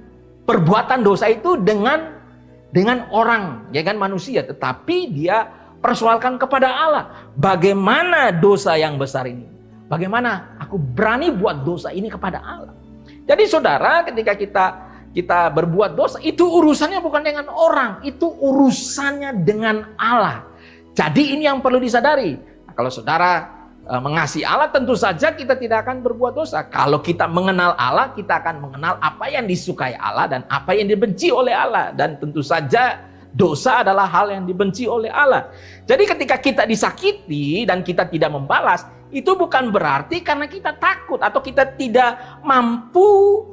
perbuatan dosa itu dengan orang, ya kan, manusia, tetapi dia persoalkan kepada Allah. Bagaimana dosa yang besar ini? Bagaimana aku berani buat dosa ini kepada Allah? Jadi saudara, ketika kita berbuat dosa, itu urusannya bukan dengan orang, itu urusannya dengan Allah. Jadi ini yang perlu disadari. Nah, kalau saudara mengasihi Allah, tentu saja kita tidak akan berbuat dosa. Kalau kita mengenal Allah, kita akan mengenal apa yang disukai Allah dan apa yang dibenci oleh Allah. Dan tentu saja dosa adalah hal yang dibenci oleh Allah. Jadi ketika kita disakiti dan kita tidak membalas, itu bukan berarti karena kita takut atau kita tidak mampu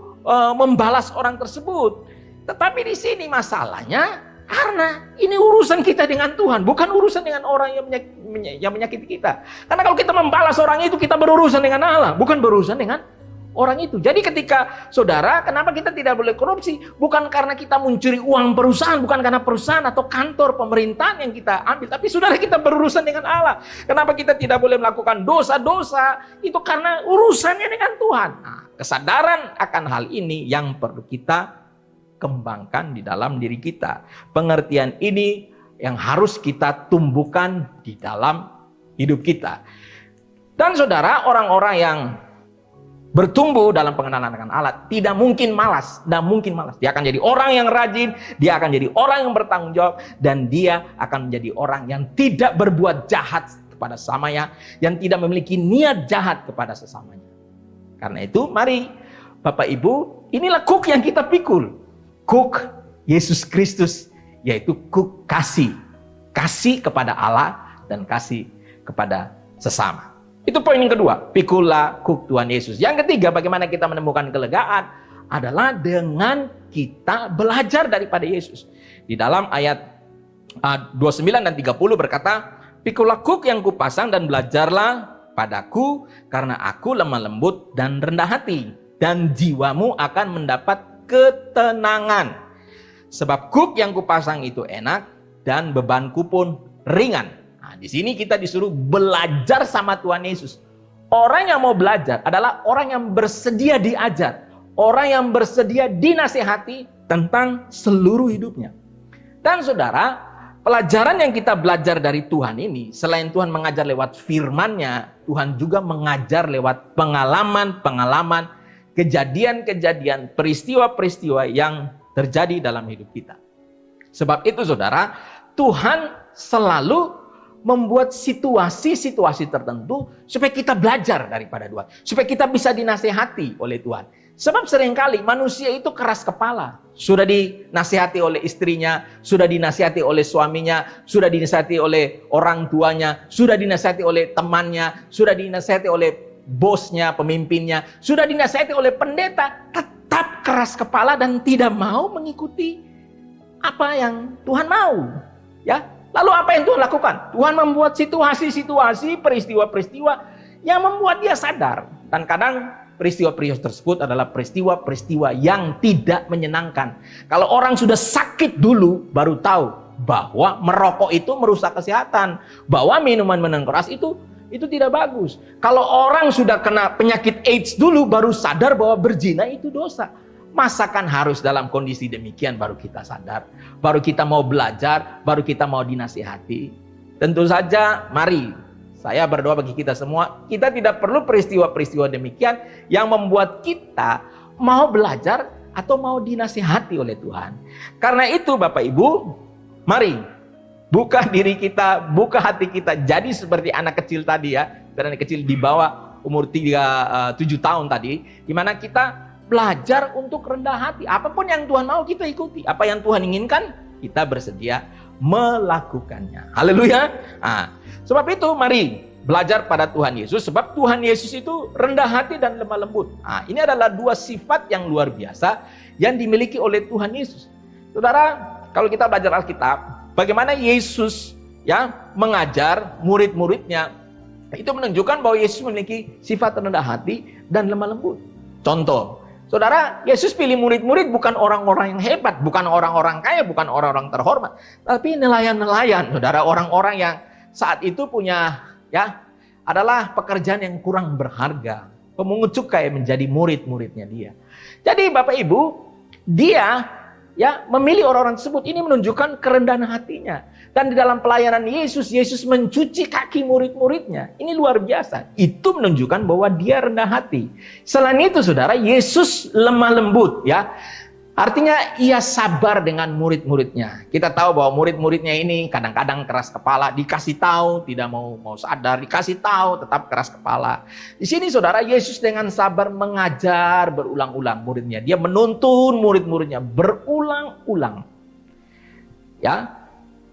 membalas orang tersebut. Tetapi di sini masalahnya, karena ini urusan kita dengan Tuhan, bukan urusan dengan orang yang menyakiti kita. Karena kalau kita membalas orang itu, kita berurusan dengan Allah, bukan berurusan dengan orang itu. Jadi ketika saudara, kenapa kita tidak boleh korupsi? Bukan karena kita mencuri uang perusahaan, bukan karena perusahaan atau kantor pemerintahan yang kita ambil, tapi saudara, kita berurusan dengan Allah. Kenapa kita tidak boleh melakukan dosa-dosa? Itu karena urusannya dengan Tuhan. Nah, kesadaran akan hal ini yang perlu kita kembangkan di dalam diri kita. Pengertian ini yang harus kita tumbuhkan di dalam hidup kita. Dan saudara, orang-orang yang bertumbuh dalam pengenalan akan Allah tidak mungkin malas, tidak mungkin malas. Dia akan jadi orang yang rajin, dia akan jadi orang yang bertanggung jawab, dan dia akan menjadi orang yang tidak berbuat jahat kepada sesamanya, yang tidak memiliki niat jahat kepada sesamanya. Karena itu, mari Bapak Ibu, inilah kuk yang kita pikul. Kuk Yesus Kristus, yaitu kuk kasih. Kasih kepada Allah dan kasih kepada sesama. Itu poin yang kedua, pikulah kuk Tuhan Yesus. Yang ketiga, bagaimana kita menemukan kelegaan adalah dengan kita belajar daripada Yesus. Di dalam ayat 29 dan 30 berkata, pikulah kuk yang kupasang dan belajarlah padaku, karena aku lemah lembut dan rendah hati, dan jiwamu akan mendapat ketenangan. Sebab kuk yang kupasang itu enak dan bebanku pun ringan. Nah, di sini kita disuruh belajar sama Tuhan Yesus. Orang yang mau belajar adalah orang yang bersedia diajar, orang yang bersedia dinasihati tentang seluruh hidupnya. Dan saudara, pelajaran yang kita belajar dari Tuhan ini, selain Tuhan mengajar lewat firman-Nya, Tuhan juga mengajar lewat pengalaman-pengalaman kejadian-kejadian, peristiwa-peristiwa yang terjadi dalam hidup kita. Sebab itu saudara, Tuhan selalu membuat situasi-situasi tertentu supaya kita belajar daripada Tuhan. Supaya kita bisa dinasehati oleh Tuhan. Sebab seringkali manusia itu keras kepala. Sudah dinasihati oleh istrinya, sudah dinasihati oleh suaminya, sudah dinasihati oleh orang tuanya, sudah dinasihati oleh temannya, sudah dinasihati oleh bosnya, pemimpinnya, sudah dinasihati oleh pendeta, tetap keras kepala dan tidak mau mengikuti apa yang Tuhan mau. Ya, lalu apa yang Tuhan lakukan? Tuhan membuat situasi-situasi, peristiwa-peristiwa yang membuat dia sadar. Dan kadang peristiwa-peristiwa tersebut adalah peristiwa-peristiwa yang tidak menyenangkan. Kalau orang sudah sakit dulu, baru tahu bahwa merokok itu merusak kesehatan, bahwa minuman keras itu tidak bagus. Kalau orang sudah kena penyakit AIDS dulu, baru sadar bahwa berzina itu dosa. Masakan harus dalam kondisi demikian baru kita sadar, baru kita mau belajar, baru kita mau dinasihati. Tentu saja, mari saya berdoa bagi kita semua, kita tidak perlu peristiwa-peristiwa demikian yang membuat kita mau belajar atau mau dinasihati oleh Tuhan. Karena itu Bapak Ibu, mari buka diri kita, buka hati kita jadi seperti anak kecil tadi ya, anak kecil di bawah umur 7 tahun tadi, di mana kita belajar untuk rendah hati. Apapun yang Tuhan mau kita ikuti. Apa yang Tuhan inginkan, kita bersedia melakukannya. Haleluya. Sebab itu mari belajar pada Tuhan Yesus. Sebab Tuhan Yesus itu rendah hati dan lemah lembut. Ini adalah dua sifat yang luar biasa yang dimiliki oleh Tuhan Yesus. Saudara, kalau kita belajar Alkitab, bagaimana Yesus ya mengajar murid-muridnya, itu menunjukkan bahwa Yesus memiliki sifat rendah hati dan lemah lembut. Contoh, saudara, Yesus pilih murid-murid bukan orang-orang yang hebat, bukan orang-orang kaya, bukan orang-orang terhormat, tapi nelayan-nelayan, saudara, orang-orang yang saat itu punya ya adalah pekerjaan yang kurang berharga. Pemungut cukai menjadi murid-muridnya dia. Jadi Bapak Ibu, dia ya memilih orang-orang tersebut. Ini menunjukkan kerendahan hatinya. Dan di dalam pelayanan Yesus, Yesus mencuci kaki murid-muridnya. Ini luar biasa. Itu menunjukkan bahwa dia rendah hati. Selain itu saudara, Yesus lemah lembut ya. Artinya ia sabar dengan murid-muridnya. Kita tahu bahwa murid-muridnya ini kadang-kadang keras kepala, dikasih tahu tidak mau sadar, dikasih tahu tetap keras kepala. Di sini saudara, Yesus dengan sabar mengajar berulang-ulang muridnya. Dia menuntun murid-muridnya berulang-ulang. Ya.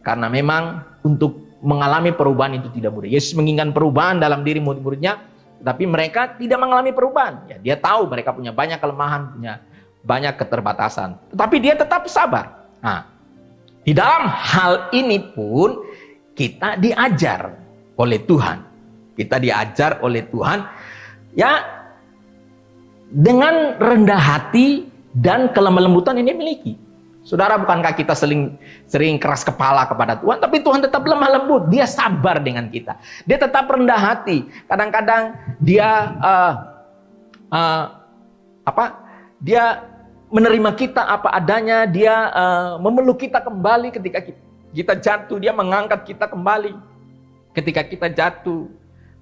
Karena memang untuk mengalami perubahan itu tidak mudah. Yesus menginginkan perubahan dalam diri murid-muridnya, tapi mereka tidak mengalami perubahan. Ya, dia tahu mereka punya banyak kelemahan, punya banyak keterbatasan, tetapi dia tetap sabar. Di dalam hal ini pun kita diajar oleh Tuhan. Kita diajar oleh Tuhan ya dengan rendah hati dan kelemah lembutan ini miliki. Saudara, bukankah kita sering keras kepala kepada Tuhan, tapi Tuhan tetap lemah lembut, dia sabar dengan kita. Dia tetap rendah hati. Kadang-kadang dia dia menerima kita apa adanya, dia memeluk kita kembali ketika kita jatuh, dia mengangkat kita kembali ketika kita jatuh.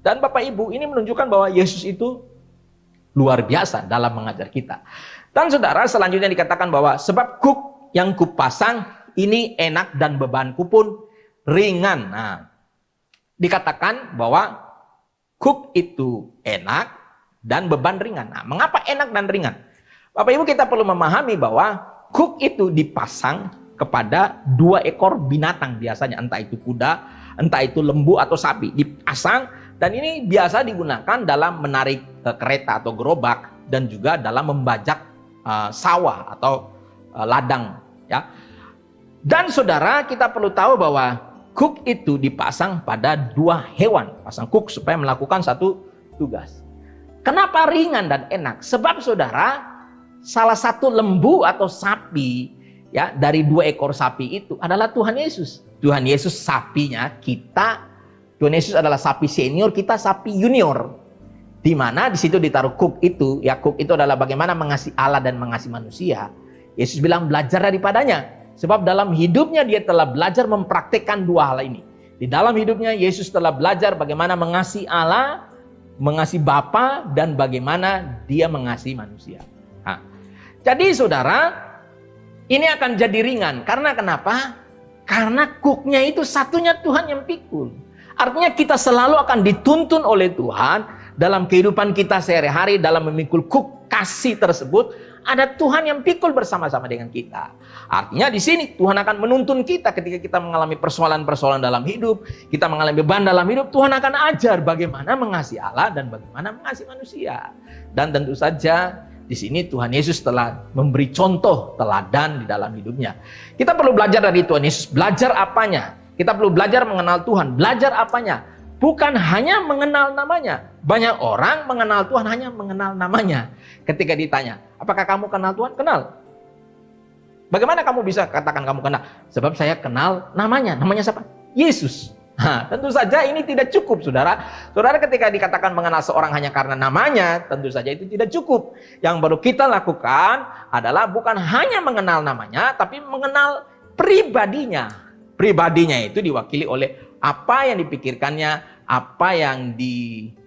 Dan Bapak Ibu, ini menunjukkan bahwa Yesus itu luar biasa dalam mengajar kita. Dan saudara, selanjutnya dikatakan bahwa sebab kuk yang kupasang ini enak dan bebanku pun ringan. Dikatakan bahwa kuk itu enak dan beban ringan. Mengapa enak dan ringan? Bapak Ibu, kita perlu memahami bahwa kuk itu dipasang kepada 2 ekor binatang biasanya, entah itu kuda, entah itu lembu atau sapi, dipasang, dan ini biasa digunakan dalam menarik kereta atau gerobak dan juga dalam membajak sawah atau ladang ya. Dan saudara, kita perlu tahu bahwa kuk itu dipasang pada 2 hewan, pasang kuk supaya melakukan satu tugas. Kenapa ringan dan enak? Sebab saudara, salah satu lembu atau sapi ya dari 2 ekor sapi itu adalah Tuhan Yesus. Tuhan Yesus sapinya, kita Tuhan Yesus adalah sapi senior, kita sapi junior. Di mana di situ ditaruh kuk itu, ya kuk itu adalah bagaimana mengasihi Allah dan mengasihi manusia. Yesus bilang belajar daripadanya, sebab dalam hidupnya dia telah belajar mempraktikkan 2 hal ini. Di dalam hidupnya Yesus telah belajar bagaimana mengasihi Allah mengasihi Bapa dan bagaimana dia mengasihi manusia. Nah, jadi saudara, ini akan jadi ringan. Karena kenapa? Karena cooknya itu satunya Tuhan yang pikul. Artinya kita selalu akan dituntun oleh Tuhan dalam kehidupan kita sehari-hari dalam memikul cook kasih tersebut. Ada Tuhan yang pikul bersama-sama dengan kita. Artinya di sini Tuhan akan menuntun kita ketika kita mengalami persoalan-persoalan dalam hidup, kita mengalami beban dalam hidup, Tuhan akan ajar bagaimana mengasihi Allah dan bagaimana mengasihi manusia. Dan tentu saja di sini Tuhan Yesus telah memberi contoh teladan di dalam hidupnya. Kita perlu belajar dari Tuhan Yesus. Belajar apanya? Kita perlu belajar mengenal Tuhan. Belajar apanya? Bukan hanya mengenal namanya. Banyak orang mengenal Tuhan hanya mengenal namanya. Ketika ditanya, apakah kamu kenal Tuhan? Kenal. Bagaimana kamu bisa katakan kamu kenal? Sebab saya kenal namanya. Namanya siapa? Yesus. Nah, tentu saja ini tidak cukup, saudara. Saudara, ketika dikatakan mengenal seorang hanya karena namanya, tentu saja itu tidak cukup. Yang perlu kita lakukan adalah bukan hanya mengenal namanya, tapi mengenal pribadinya. Pribadinya itu diwakili oleh apa yang dipikirkannya, apa yang dirasai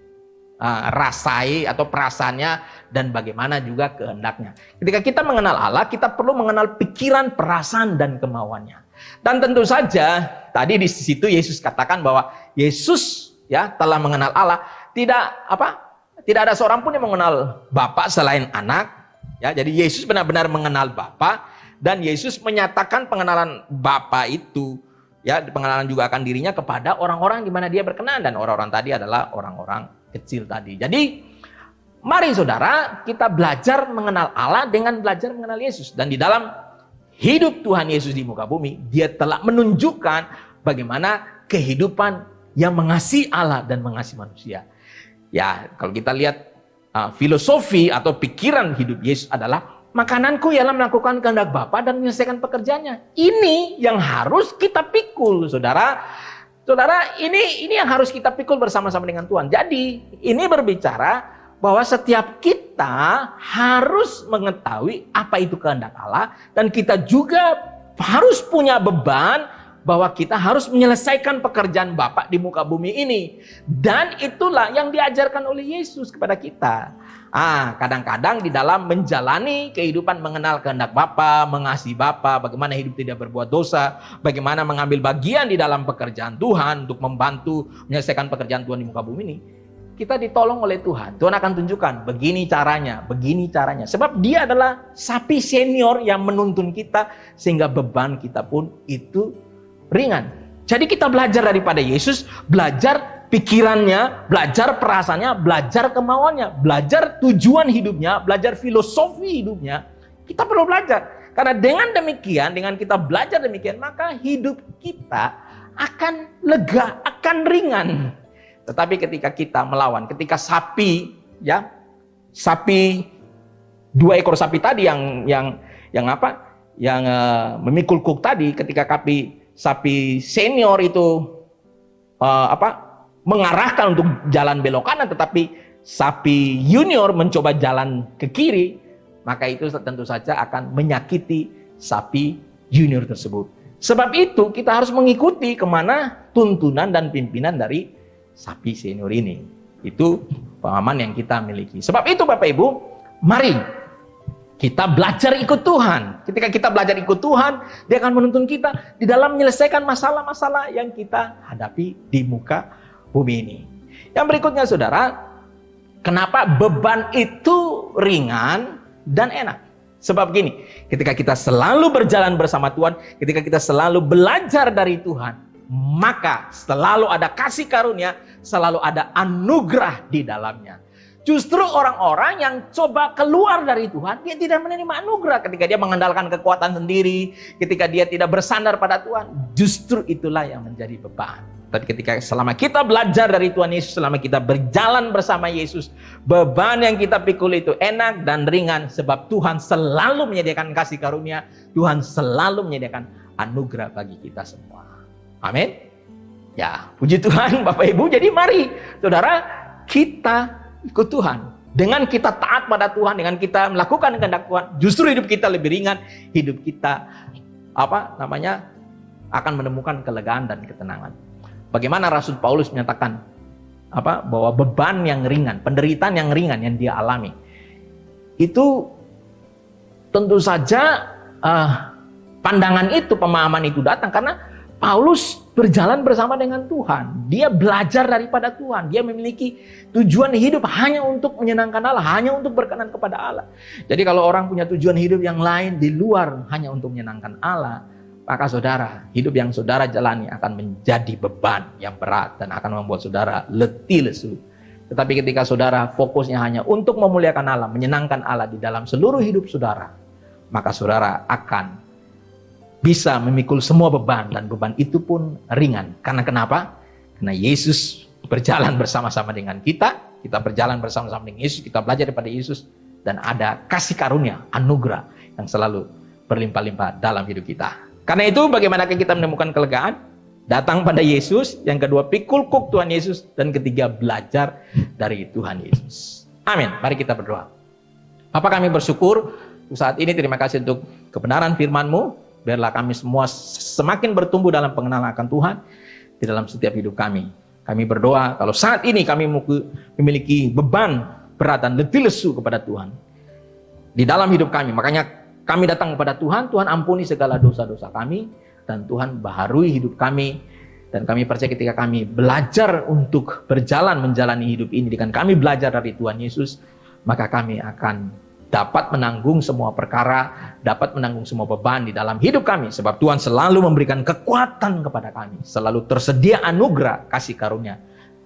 atau perasaannya, dan bagaimana juga kehendaknya. Ketika kita mengenal Allah, kita perlu mengenal pikiran, perasaan, dan kemauannya. Dan tentu saja tadi di situ Yesus katakan bahwa Yesus ya telah mengenal Allah. Tidak ada seorang pun yang mengenal Bapa selain anak. Ya, jadi Yesus benar-benar mengenal Bapa, dan Yesus menyatakan pengenalan Bapa itu, ya, pengenalan juga akan dirinya kepada orang-orang di mana dia berkenan, dan orang-orang tadi adalah orang-orang kecil tadi. Jadi mari saudara, kita belajar mengenal Allah dengan belajar mengenal Yesus. Dan di dalam hidup Tuhan Yesus di muka bumi, dia telah menunjukkan bagaimana kehidupan yang mengasihi Allah dan mengasihi manusia. Ya, kalau kita lihat filosofi atau pikiran hidup Yesus adalah, makananku ialah melakukan kehendak Bapa dan menyelesaikan pekerjaannya. Ini yang harus kita pikul, saudara. Saudara, ini yang harus kita pikul bersama-sama dengan Tuhan. Jadi, ini berbicara bahwa setiap kita harus mengetahui apa itu kehendak Allah, dan kita juga harus punya beban bahwa kita harus menyelesaikan pekerjaan Bapa di muka bumi ini. Dan itulah yang diajarkan oleh Yesus kepada kita. Kadang-kadang di dalam menjalani kehidupan mengenal kehendak Bapa, mengasihi Bapa, bagaimana hidup tidak berbuat dosa, bagaimana mengambil bagian di dalam pekerjaan Tuhan untuk membantu menyelesaikan pekerjaan Tuhan di muka bumi ini, kita ditolong oleh Tuhan. Tuhan akan tunjukkan begini caranya, begini caranya. Sebab dia adalah sapi senior yang menuntun kita sehingga beban kita pun itu ringan. Jadi kita belajar daripada Yesus, belajar pikirannya, belajar perasaannya, belajar kemauannya, belajar tujuan hidupnya, belajar filosofi hidupnya. Kita perlu belajar. Karena dengan demikian, dengan kita belajar demikian, maka hidup kita akan lega, akan ringan. Tetapi ketika kita melawan, ketika sapi, dua ekor sapi tadi yang memikul kuk tadi, ketika sapi senior itu mengarahkan untuk jalan belok kanan, tetapi sapi junior mencoba jalan ke kiri, maka itu tentu saja akan menyakiti sapi junior tersebut. Sebab itu kita harus mengikuti kemana tuntunan dan pimpinan dari sapi senior ini. Itu pemahaman yang kita miliki. Sebab itu Bapak Ibu, mari kita belajar ikut Tuhan. Ketika kita belajar ikut Tuhan, dia akan menuntun kita di dalam menyelesaikan masalah-masalah yang kita hadapi di muka bumi ini. Yang berikutnya saudara, kenapa beban itu ringan dan enak? Sebab gini, ketika kita selalu berjalan bersama Tuhan, ketika kita selalu belajar dari Tuhan, maka selalu ada kasih karunia, selalu ada anugerah di dalamnya. Justru orang-orang yang coba keluar dari Tuhan, dia tidak menerima anugerah ketika dia mengandalkan kekuatan sendiri, ketika dia tidak bersandar pada Tuhan. Justru itulah yang menjadi beban. Tapi ketika selama kita belajar dari Tuhan Yesus, selama kita berjalan bersama Yesus, beban yang kita pikul itu enak dan ringan, sebab Tuhan selalu menyediakan kasih karunia, Tuhan selalu menyediakan anugerah bagi kita semua. Amin. Ya, puji Tuhan Bapak Ibu. Jadi mari saudara, kita ikut Tuhan. Dengan kita taat pada Tuhan, dengan kita melakukan kehendak Tuhan, justru hidup kita lebih ringan. Hidup kita akan menemukan kelegaan dan ketenangan. Bagaimana Rasul Paulus menyatakan bahwa beban yang ringan, penderitaan yang ringan yang dia alami. Itu tentu saja pandangan itu, pemahaman itu datang karena Paulus berjalan bersama dengan Tuhan. Dia belajar daripada Tuhan. Dia memiliki tujuan hidup hanya untuk menyenangkan Allah, hanya untuk berkenan kepada Allah. Jadi kalau orang punya tujuan hidup yang lain di luar hanya untuk menyenangkan Allah, maka saudara, hidup yang saudara jalani akan menjadi beban yang berat dan akan membuat saudara letih lesu. Tetapi ketika saudara fokusnya hanya untuk memuliakan Allah, menyenangkan Allah di dalam seluruh hidup saudara, maka saudara akan bisa memikul semua beban, dan beban itu pun ringan. Karena kenapa? Karena Yesus berjalan bersama-sama dengan kita berjalan bersama-sama dengan Yesus, kita belajar daripada Yesus, dan ada kasih karunia, anugerah yang selalu berlimpah-limpah dalam hidup kita. Karena itu bagaimanakah kita menemukan kelegaan? Datang pada Yesus, yang kedua pikul kuk Tuhan Yesus, dan ketiga belajar dari Tuhan Yesus. Amin. Mari kita berdoa. Bapa, kami bersyukur saat ini, terima kasih untuk kebenaran firman-Mu. Biarlah kami semua semakin bertumbuh dalam pengenalan akan Tuhan di dalam setiap hidup kami. Kami berdoa kalau saat ini kami memiliki beban berat dan letih lesu kepada Tuhan di dalam hidup kami. Makanya kami datang kepada Tuhan, Tuhan ampuni segala dosa-dosa kami, dan Tuhan baharui hidup kami. Dan kami percaya ketika kami belajar untuk berjalan menjalani hidup ini dengan kami belajar dari Tuhan Yesus, maka kami akan dapat menanggung semua perkara, dapat menanggung semua beban di dalam hidup kami. Sebab Tuhan selalu memberikan kekuatan kepada kami, selalu tersedia anugerah kasih karunia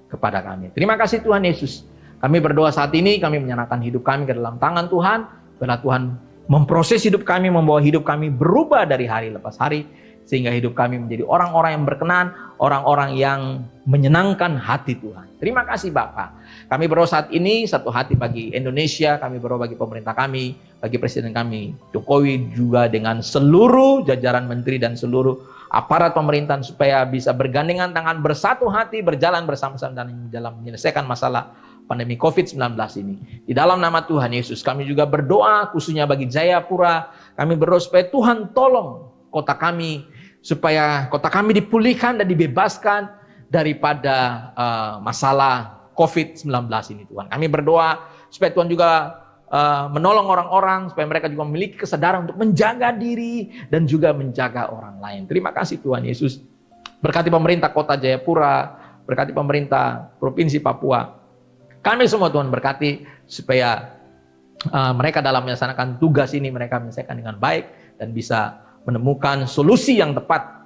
kepada kami. Terima kasih Tuhan Yesus. Kami berdoa saat ini, kami menyerahkan hidup kami ke dalam tangan Tuhan. Biarlah Tuhan memproses hidup kami, membawa hidup kami berubah dari hari lepas hari, sehingga hidup kami menjadi orang-orang yang berkenan, orang-orang yang menyenangkan hati Tuhan. Terima kasih Bapa. Kami berdoa saat ini satu hati bagi Indonesia, kami berdoa bagi pemerintah kami, bagi Presiden kami Jokowi, juga dengan seluruh jajaran menteri dan seluruh aparat pemerintahan, supaya bisa bergandengan tangan, bersatu hati, berjalan bersama-sama dalam menyelesaikan masalah pandemi COVID-19 ini. Di dalam nama Tuhan Yesus, kami juga berdoa khususnya bagi Jayapura. Kami berdoa supaya Tuhan tolong kota kami, supaya kota kami dipulihkan dan dibebaskan daripada masalah COVID-19 ini Tuhan. Kami berdoa supaya Tuhan juga menolong orang-orang, supaya mereka juga memiliki kesadaran untuk menjaga diri dan juga menjaga orang lain. Terima kasih Tuhan Yesus. Berkati pemerintah kota Jayapura, berkati pemerintah Provinsi Papua. Kami semua Tuhan berkati supaya mereka dalam melaksanakan tugas ini, mereka menyelesaikan dengan baik dan bisa menemukan solusi yang tepat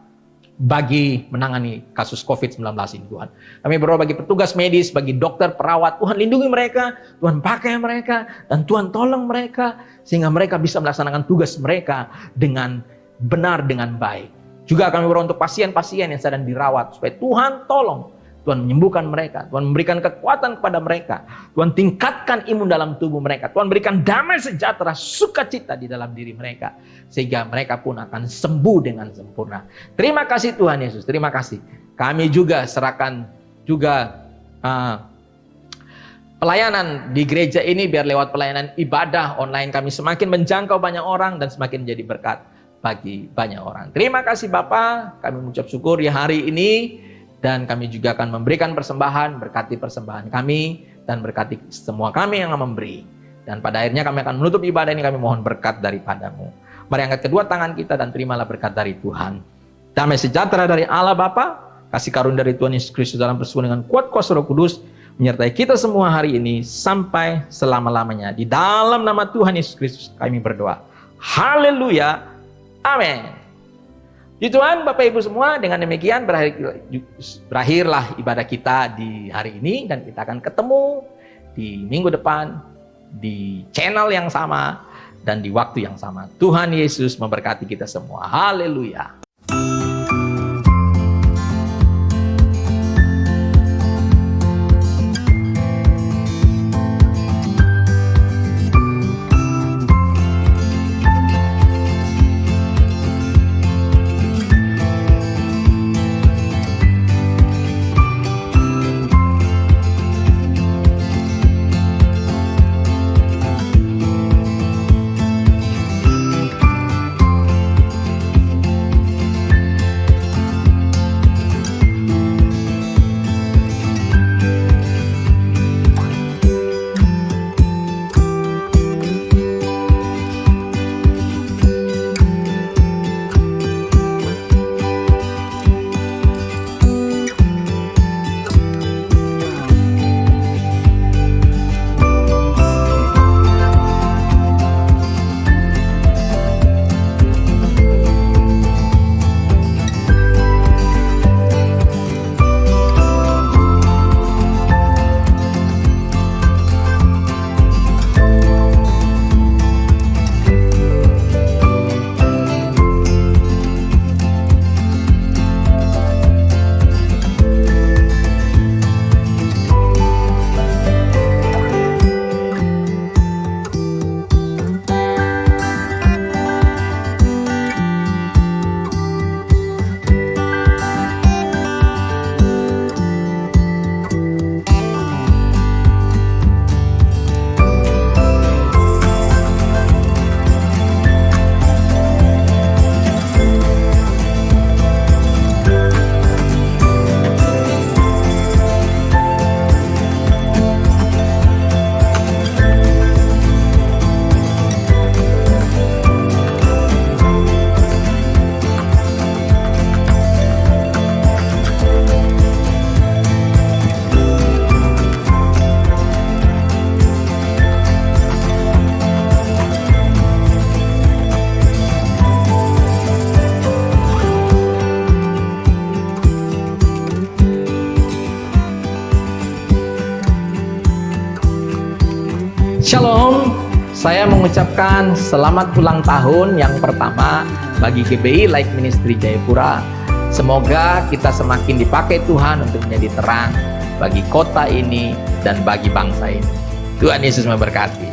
bagi menangani kasus COVID-19 ini Tuhan. Kami berdoa bagi petugas medis, bagi dokter, perawat, Tuhan lindungi mereka, Tuhan pakai mereka, dan Tuhan tolong mereka, sehingga mereka bisa melaksanakan tugas mereka dengan benar, dengan baik. Juga kami berdoa untuk pasien-pasien yang sedang dirawat, supaya Tuhan tolong, Tuhan menyembuhkan mereka, Tuhan memberikan kekuatan kepada mereka, Tuhan tingkatkan imun dalam tubuh mereka, Tuhan berikan damai sejahtera, sukacita di dalam diri mereka, sehingga mereka pun akan sembuh dengan sempurna. Terima kasih Tuhan Yesus, terima kasih. Kami juga serahkan juga pelayanan di gereja ini, biar lewat pelayanan ibadah online kami semakin menjangkau banyak orang dan semakin menjadi berkat bagi banyak orang. Terima kasih Bapa, kami mengucap syukur di hari ini. Dan kami juga akan memberikan persembahan, berkati persembahan kami, dan berkati semua kami yang memberi. Dan pada akhirnya kami akan menutup ibadah ini, kami mohon berkat daripada-Mu. Mari angkat kedua tangan kita dan terimalah berkat dari Tuhan. Damai sejahtera dari Allah Bapa, kasih karunia dari Tuhan Yesus Kristus dalam persekutuan dengan kuat kuasa Roh Kudus, menyertai kita semua hari ini sampai selama-lamanya. Di dalam nama Tuhan Yesus Kristus kami berdoa. Haleluya. Amin. Puji Tuhan, Bapak Ibu semua, dengan demikian berakhirlah ibadah kita di hari ini, dan kita akan ketemu di minggu depan di channel yang sama dan di waktu yang sama. Tuhan Yesus memberkati kita semua. Haleluya. Shalom, saya mengucapkan selamat ulang tahun yang pertama bagi GBI Light Ministry Jayapura. Semoga kita semakin dipakai Tuhan untuk menjadi terang bagi kota ini dan bagi bangsa ini. Tuhan Yesus memberkati.